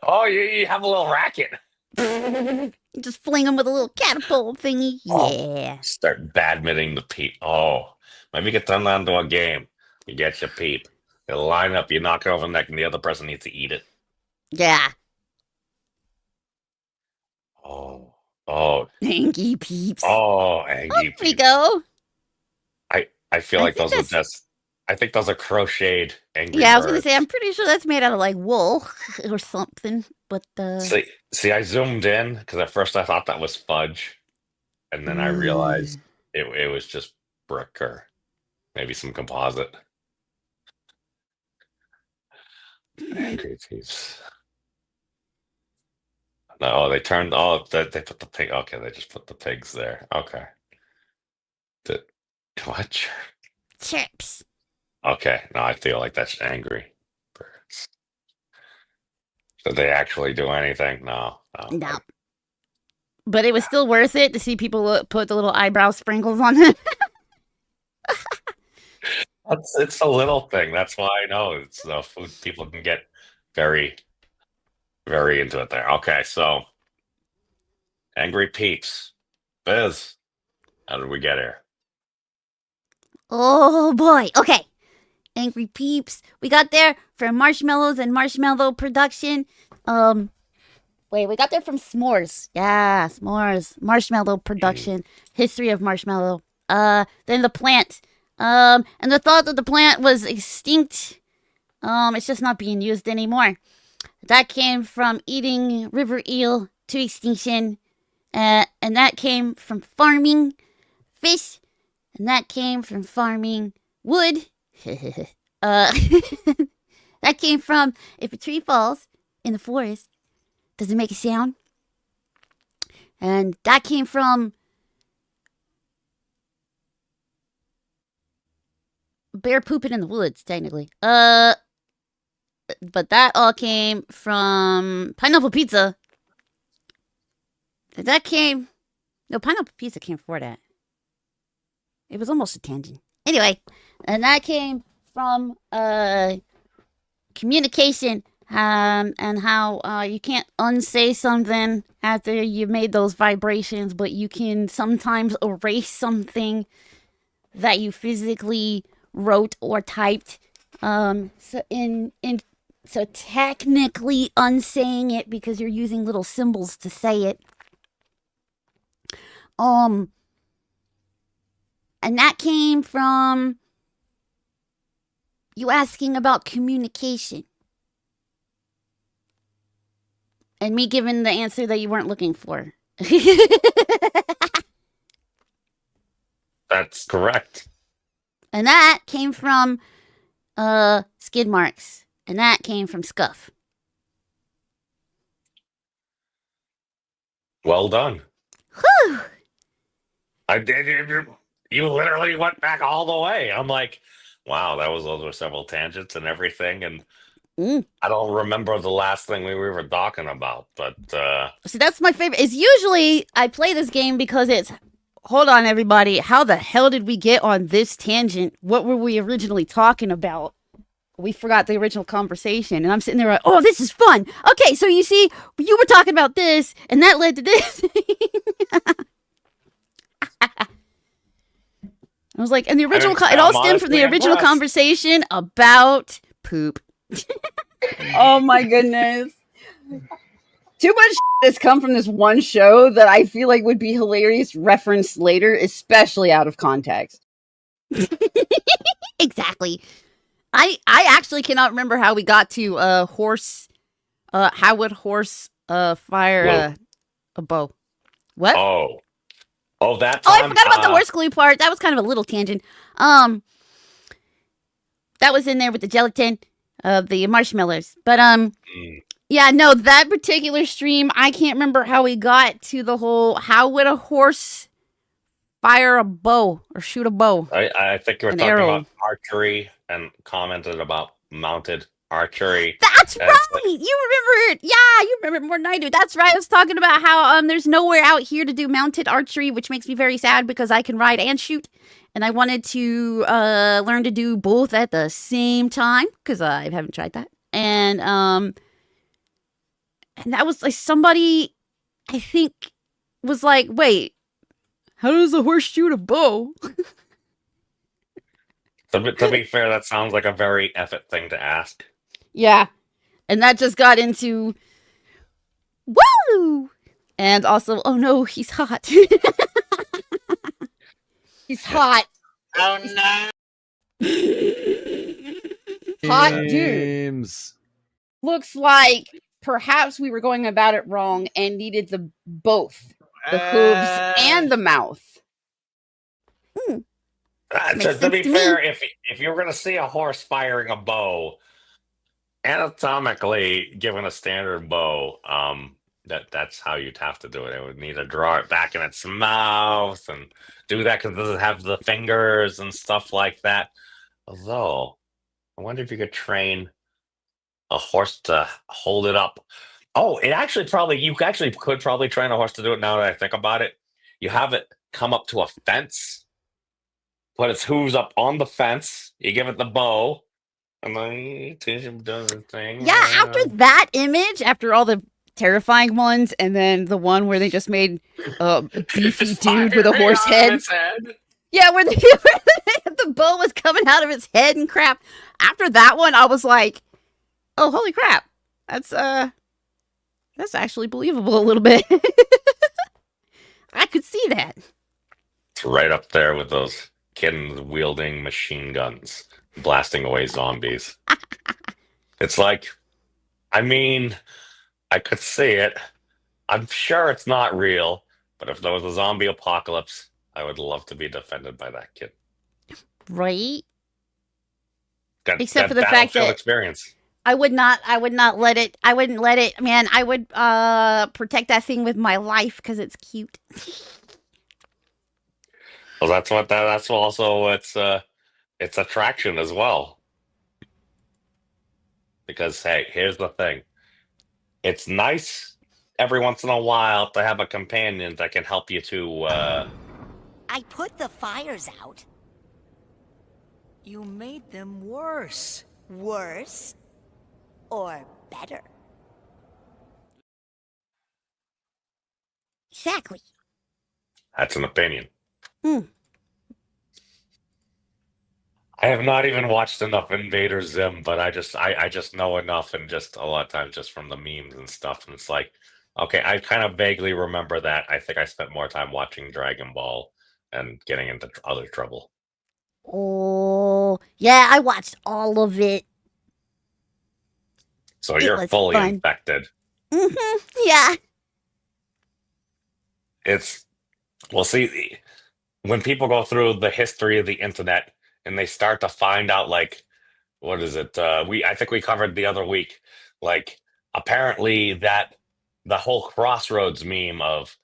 Oh, you have a little racket. You just fling them with a little catapult thingy. Yeah. Start badminting the peep. Oh, maybe you get turned on to a game. You get your peep. You line up, you knock it over the neck, and the other person needs to eat it. Yeah. Oh, Angry peeps. oh, Oh, angry there we peeps. go. I feel I like think those are that's- just. I think those are crocheted angry Yeah, I was birds. gonna say I'm pretty sure that's made out of like wool or something. But See, I zoomed in because at first I thought that was fudge, and then I realized it was just brick or maybe some composite. Angry peeps. No, they turned. Oh, they put the pig. Okay, they just put the pigs there. Okay. The, what? chips. Okay, no, I feel like that's angry birds. Did they actually do anything? No. No. But it was still worth it to see people put the little eyebrow sprinkles on it. It's a little thing. That's why I know it's food. People can get very, very into it there. Okay, so angry peeps, Biz. How did we get here? Oh boy. Okay. Angry peeps. We got there from marshmallows and marshmallow production. Wait, we got there from s'mores. Yeah, s'mores. Marshmallow production. History of marshmallow. Then the plant. And the thought that the plant was extinct. It's just not being used anymore. That came from eating river eel to extinction. And that came from farming fish. And that came from farming wood. That came from if a tree falls in the forest, does it make a sound? And that came from bear pooping in the woods, technically. But that all came from pineapple pizza. That came. No, pineapple pizza came before that. It was almost a tangent. Anyway, and that came from communication and how you can't unsay something after you made those vibrations, but you can sometimes erase something that you physically wrote or typed. So technically unsaying it because you're using little symbols to say it. And that came from you asking about communication. And me giving the answer that you weren't looking for. That's correct. And that came from skid marks. And that came from scuff. Well done. Whew. I did. You literally went back all the way. I'm like, wow, those were several tangents and everything. And I don't remember the last thing we were talking about, but See, that's my favorite. It's usually I play this game because it's hold on, everybody. How the hell did we get on this tangent? What were we originally talking about? We forgot the original conversation, and I'm sitting there like, oh, this is fun. Okay, so you see, you were talking about this, and that led to this. I was like, and the original, it all stemmed from the original conversation about poop. Oh my goodness. Too much has come from this one show that I feel like would be hilarious referenced later, especially out of context. Exactly. I actually cannot remember how we got to horse. How would horse fire a bow? What? Oh, that time. Oh, I forgot about the horse glue part. That was kind of a little tangent. That was in there with the gelatin of the marshmallows. But yeah, no, that particular stream, I can't remember how we got to the whole how would a horse fire a bow or shoot a bow. I think you were talking about archery and commented about mounted archery. That's right. You remember it. Yeah, you remember it more than I do. That's right. I was talking about how there's nowhere out here to do mounted archery, which makes me very sad because I can ride and shoot. And I wanted to learn to do both at the same time because I haven't tried that. And that was like somebody, I think, was like, wait, how does a horse shoot a bow? To be fair, that sounds like a very effort thing to ask. Yeah. And that just got into, woo! And also, oh no, he's hot. He's hot. Oh no. Hot dude. Looks like perhaps we were going about it wrong and needed the hooves and the mouth. To be fair, if you were going to see a horse firing a bow, anatomically, given a standard bow, that's how you'd have to do it. It would need to draw it back in its mouth and do that because it doesn't have the fingers and stuff like that. Although, I wonder if you could train a horse to hold it up. Oh, you actually could probably train a horse to do it now that I think about it. You have it come up to a fence, put its hooves up on the fence, you give it the bow, and then it does the thing. Yeah, after that image, after all the terrifying ones, and then the one where they just made a beefy dude with a horse head. Yeah, where the bow was coming out of its head and crap. After that one, I was like, oh, holy crap. That's actually believable a little bit. I could see that. It's right up there with those kittens wielding machine guns, blasting away zombies. It's like, I mean, I could see it. I'm sure it's not real, but if there was a zombie apocalypse, I would love to be defended by that kid. Right? Except for the fact that experience. I wouldn't let it, man, I would protect that thing with my life because it's cute. Well, that's also its attraction as well. Because hey, here's the thing. It's nice every once in a while to have a companion that can help you to I put the fires out. You made them worse. Worse? Or better? Exactly. That's an opinion. I have not even watched enough Invader Zim, but I just know enough, and just a lot of times just from the memes and stuff, and it's like, okay, I kind of vaguely remember that. I think I spent more time watching Dragon Ball and getting into other trouble. Oh, yeah, I watched all of it. So you're fully infected. Yeah. Well, see, when people go through the history of the internet and they start to find out, like, what is it? I think we covered the other week, like, apparently that the whole Crossroads meme of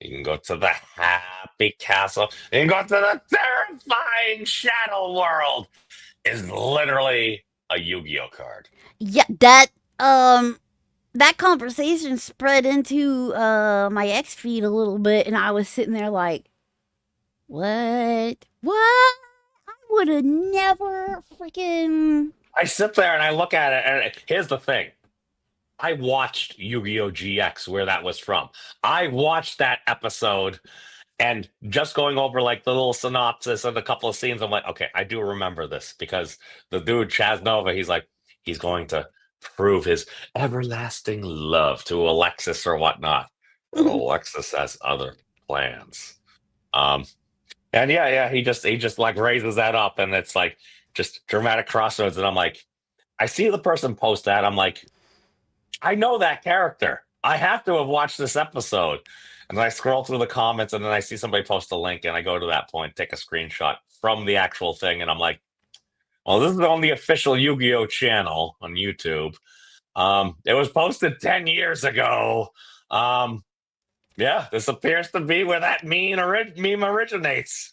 you can go to the happy castle, you can go to the terrifying shadow world is literally a Yu-Gi-Oh card. Yeah, that conversation spread into my X feed a little bit, and I was sitting there like, What? What? I would have never freaking. I sit there and I look at it, and here's the thing. I watched Yu-Gi-Oh! GX, where that was from. I watched that episode, and just going over like the little synopsis and a couple of scenes, I'm like, okay, I do remember this because the dude Chaz Nova, he's going to prove his everlasting love to Alexis or whatnot. But Alexis has other plans. And yeah, he just like raises that up, and it's like just dramatic crossroads, and I'm like, I see the person post that, I'm like, I know that character. I have to have watched this episode. And then I scroll through the comments, and then I see somebody post a link, and I go to that point, take a screenshot from the actual thing, and I'm like, well, this is on the official Yu-Gi-Oh! Channel on YouTube. It was posted 10 years ago. Yeah, this appears to be where that meme originates.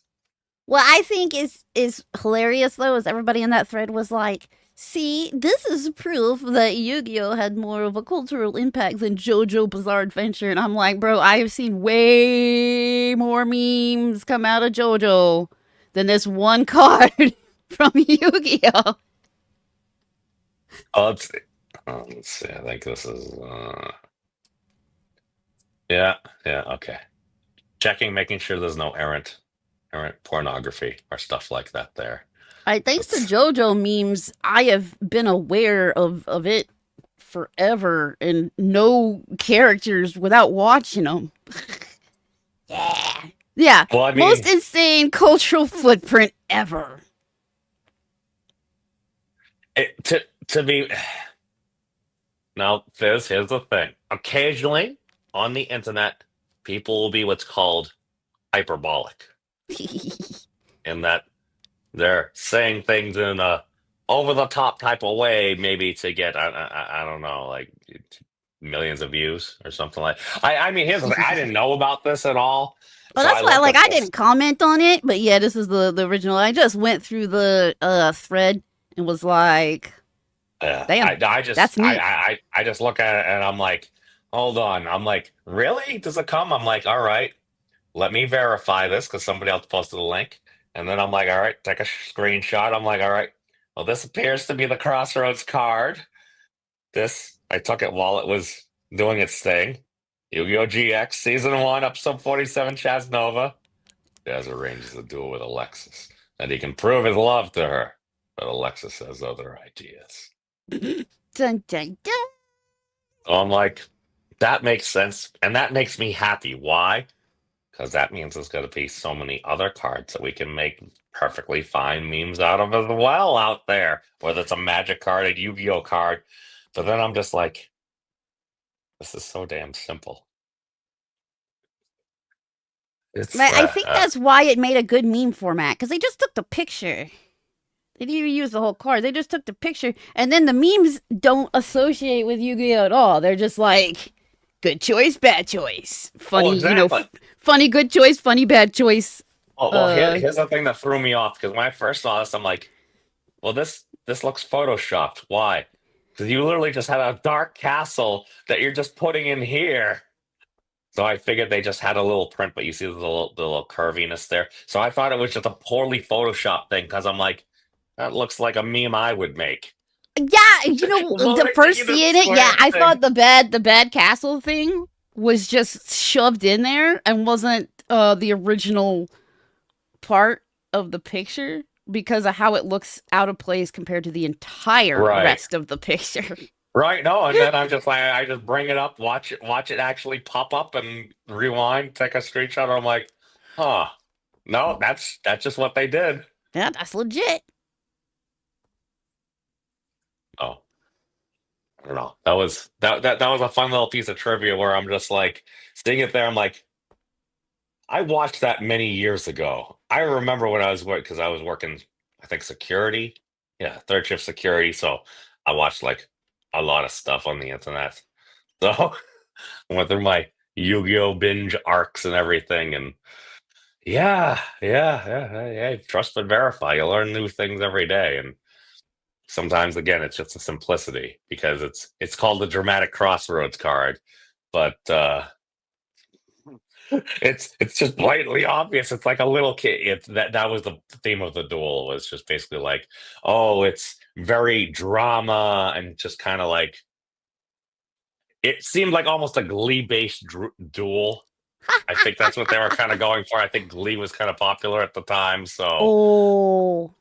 What I think is hilarious though is everybody in that thread was like, see, this is proof that Yu-Gi-Oh! Had more of a cultural impact than JoJo Bizarre Adventure. And I'm like, bro, I have seen way more memes come out of JoJo than this one card from Yu-Gi-Oh! Oh, let's see. I think this is yeah, okay. Checking, making sure there's no errant pornography or stuff like that there. Thanks to JoJo memes, I have been aware of it forever and know characters without watching them. Yeah. Well, I mean, most insane cultural footprint ever. To be now, here's the thing. Occasionally on the internet, people will be what's called hyperbolic, in that they're saying things in a over the top type of way, maybe to get I don't know, like millions of views or something like. I mean, here's the thing. I didn't know about this at all. Well, So that's why, like, looked I at this. didn't comment on it, but yeah, this is the original. I just went through the thread and was like, Yeah, damn, I just that's neat. I just look at it and I'm like, hold on. I'm like, really? Does it come? I'm like, all right, let me verify this because somebody else posted a link. And then I'm like, all right, take a screenshot. I'm like, all right, well, this appears to be the Crossroads card. This, I took it while it was doing its thing. Yu-Gi-Oh! GX Season 1, Episode 47, Chaz Nova. Jazz arranges a duel with Alexis, and he can prove his love to her. But Alexis has other ideas. Dun, dun, dun. So I'm like, that makes sense, and that makes me happy. Why? Because that means there's going to be so many other cards that we can make perfectly fine memes out of as well out there, whether it's a Magic card, a Yu-Gi-Oh card. But then I'm just like, this is so damn simple. It's I think that's why it made a good meme format, because they just took the picture. They didn't even use the whole card. They just took the picture, and then the memes don't associate with Yu-Gi-Oh at all. They're just like, good choice, bad choice. Funny, exactly. Funny good choice, funny bad choice. Oh, well, here's the thing that threw me off, because when I first saw this, I'm like, well, this looks photoshopped. Why? Because you literally just had a dark castle that you're just putting in here. So I figured they just had a little print, but you see the little curviness there. So I thought it was just a poorly photoshopped thing, because I'm like, that looks like a meme I would make. Yeah, the first seeing it, yeah, I thought the bad castle thing was just shoved in there and wasn't the original part of the picture because of how it looks out of place compared to the entire rest of the picture. Right, no, and then I'm just like, I just bring it up, watch it actually pop up, and rewind, take a screenshot. And I'm like, huh, no, that's just what they did. Yeah, that's legit. Oh, I don't know. That was a fun little piece of trivia where I'm just like seeing it there. I'm like, I watched that many years ago. I remember when I was because I was working, I think security, yeah, third shift security. So I watched like a lot of stuff on the internet. So I went through my Yu-Gi-Oh binge arcs and everything, and yeah. Trust but verify. You learn new things every day, and sometimes again it's just a simplicity because it's called the dramatic crossroads card, but It's just blatantly obvious. It's like a little kid. That was the theme of the duel, was just basically like, oh, it's very drama and just kind of like, it seemed like almost a Glee based duel. I think that's what they were kind of going for. I think Glee was kind of popular at the time, so Oh,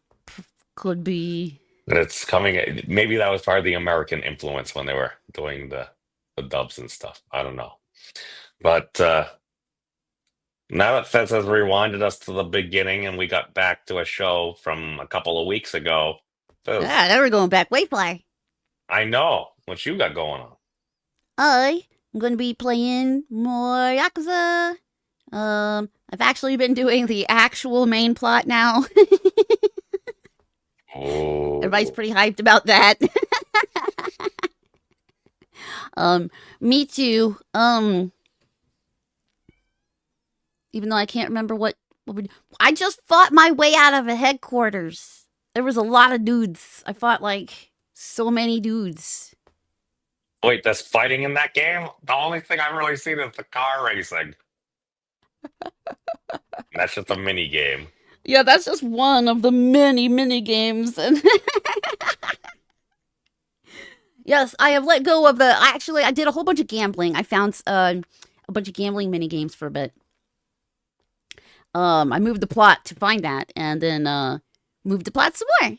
could be. it's coming. Maybe that was part of the American influence when they were doing the dubs and stuff. I don't know, but now that Fez has rewinded us to the beginning and we got back to a show from a couple of weeks ago, Fez, Yeah, now we're going back way far. I know what you got going on. I'm going to be playing more Yakuza. I've actually been doing the actual main plot now. Oh, Everybody's pretty hyped about that. Me too. Even though I can't remember what I just fought my way out of a headquarters. There was a lot of dudes. I fought like so many dudes. wait, there's fighting in that game? The only thing I've really seen is the car racing. That's just a mini game. Yeah, that's just one of the many mini games. And yes, I have let go of the. I did a whole bunch of gambling. I found a bunch of gambling mini games for a bit. I moved the plot to find that, and then moved the plot some more.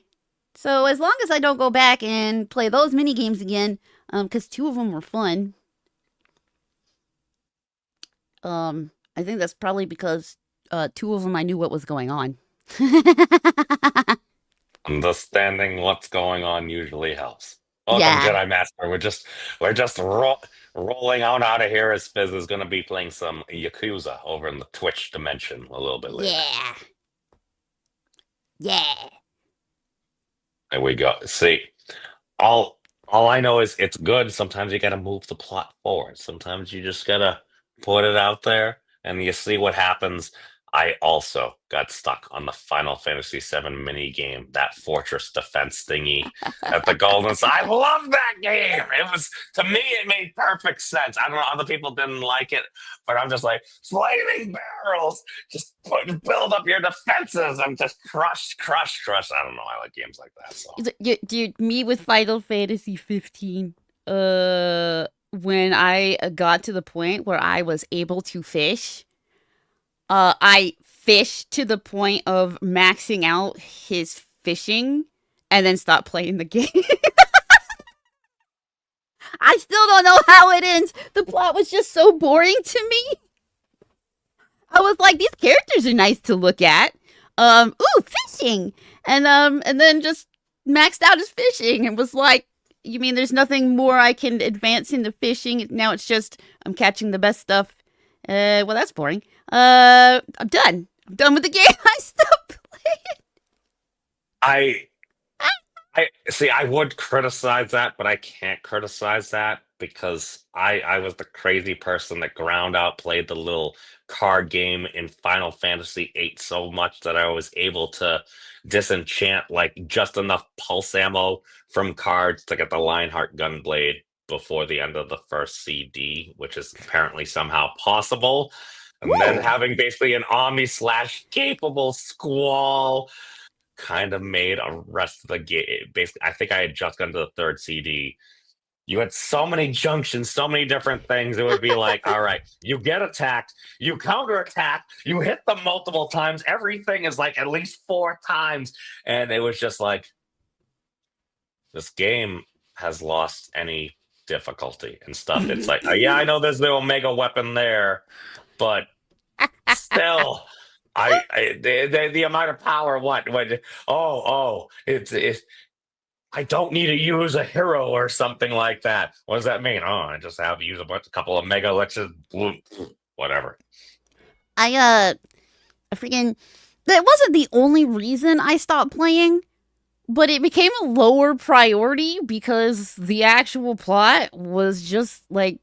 So as long as I don't go back and play those mini games again, because 2 of them were fun. I think that's probably because 2 of them I knew what was going on. Understanding what's going on usually helps. Welcome, Yeah. Jedi Master. We're just rolling on out of here as Fizz is going to be playing some Yakuza over in the Twitch dimension a little bit later. Yeah. Yeah. There we go. See, all I know is it's good. Sometimes you got to move the plot forward. Sometimes you just got to put it out there and you see what happens. I also got stuck on the Final Fantasy VII mini game, that fortress defense thingy at the Golden Side. I love that game. It was, to me, it made perfect sense. I don't know, other people didn't like it, but I'm just like, flaming barrels, just build up your defenses and just crush. I don't know. I like games like that. So Dude, me with Final Fantasy 15. When I got to the point where I was able to fish, I fished to the point of maxing out his fishing and then stopped playing the game. I still don't know how it ends. The plot was just so boring to me. I was like, these characters are nice to look at. Ooh, fishing. And then just maxed out his fishing and was like, you mean there's nothing more I can advance in the fishing? Now it's just I'm catching the best stuff. Well, that's boring. I'm done. I'm done with the game. I stopped playing. I see. I would criticize that, but I can't criticize that because I was the crazy person that ground out played the little card game in Final Fantasy VIII so much that I was able to disenchant like just enough pulse ammo from cards to get the Lionheart Gunblade before the end of the first CD, which is apparently somehow possible. And then having basically an Omni / capable Squall kind of made a rest of the game. Basically, I think I had just gotten to the 3rd CD. You had so many junctions, so many different things. It would be like, all right, you get attacked, you counterattack, you hit them multiple times. Everything is like at least 4 times. And it was just like, this game has lost any difficulty and stuff. It's like, yeah, I know there's the Omega weapon there, but still, the amount of power. It's I don't need to use a hero or something like that. What does that mean? Oh, I just have to use a couple of mega elixirs, whatever. I freaking. That wasn't the only reason I stopped playing, but it became a lower priority because the actual plot was just like,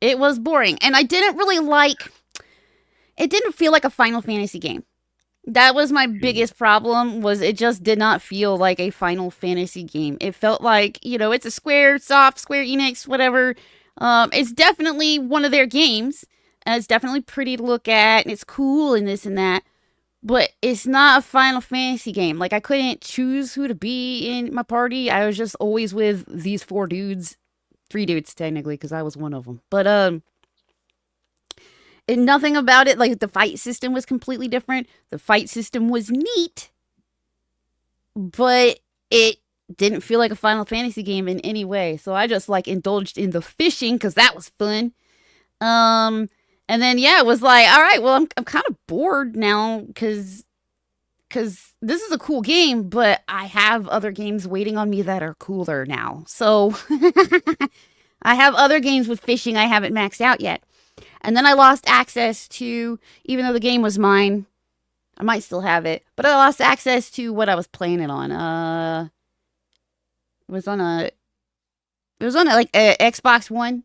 it was boring, and I didn't really like. It didn't feel like a Final Fantasy game. That was my biggest problem, was it just did not feel like a Final Fantasy game. It felt like, it's a Square Enix, whatever. It's definitely one of their games. and it's definitely pretty to look at, and it's cool and this and that. But it's not a Final Fantasy game. Like, I couldn't choose who to be in my party. I was just always with these 4 dudes. 3 dudes, technically, because I was one of them. But, and nothing about it, like, the fight system was completely different. The fight system was neat, but it didn't feel like a Final Fantasy game in any way. So I just, like, indulged in the fishing, because that was fun. And then, yeah, it was like, all right, well, I'm kind of bored now because this is a cool game, but I have other games waiting on me that are cooler now. So I have other games with fishing I haven't maxed out yet. And then I lost access to, even though the game was mine, I might still have it, but I lost access to what I was playing it on. It was on a like a Xbox One.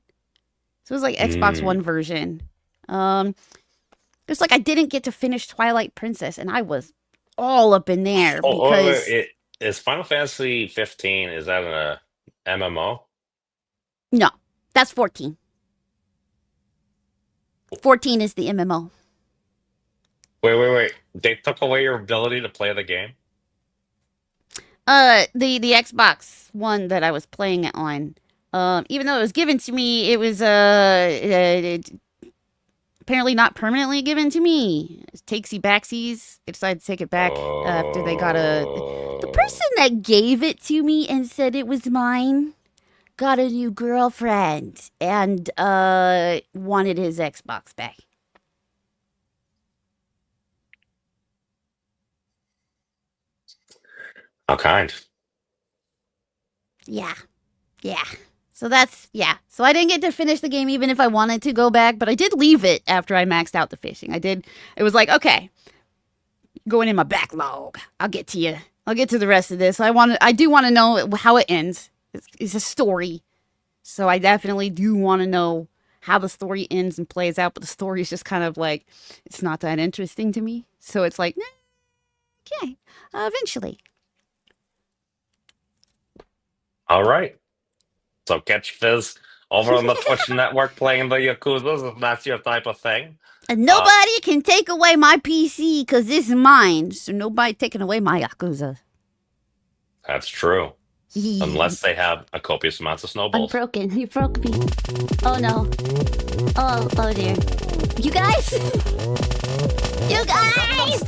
So it was like Xbox One version. It's like I didn't get to finish Twilight Princess, and I was all up in there because is Final Fantasy 15, is that an MMO? no, that's 14. 14 is the MMO. Wait. They took away your ability to play the game? The Xbox One that I was playing it on, even though it was given to me, it was apparently not permanently given to me. Takesy backsies. They decided to take it back after they got the person that gave it to me and said it was mine got a new girlfriend and wanted his Xbox back. How kind. Yeah. So that's, yeah. So I didn't get to finish the game even if I wanted to go back, but I did leave it after I maxed out the fishing. It was like, okay, going in my backlog. I'll get to you. I'll get to the rest of this. I do want to know how it ends. It's a story. So I definitely do want to know how the story ends and plays out, but the story is just kind of like, it's not that interesting to me. So it's like, okay, eventually. All right. So catch Fizz over on the Twitch network playing the Yakuzas if that's your type of thing. And nobody can take away my PC because this is mine. So nobody taking away my Yakuza. That's true. Unless they have a copious amount of snowballs. I'm broken. You broke me. Oh no. Oh dear. You guys? You guys!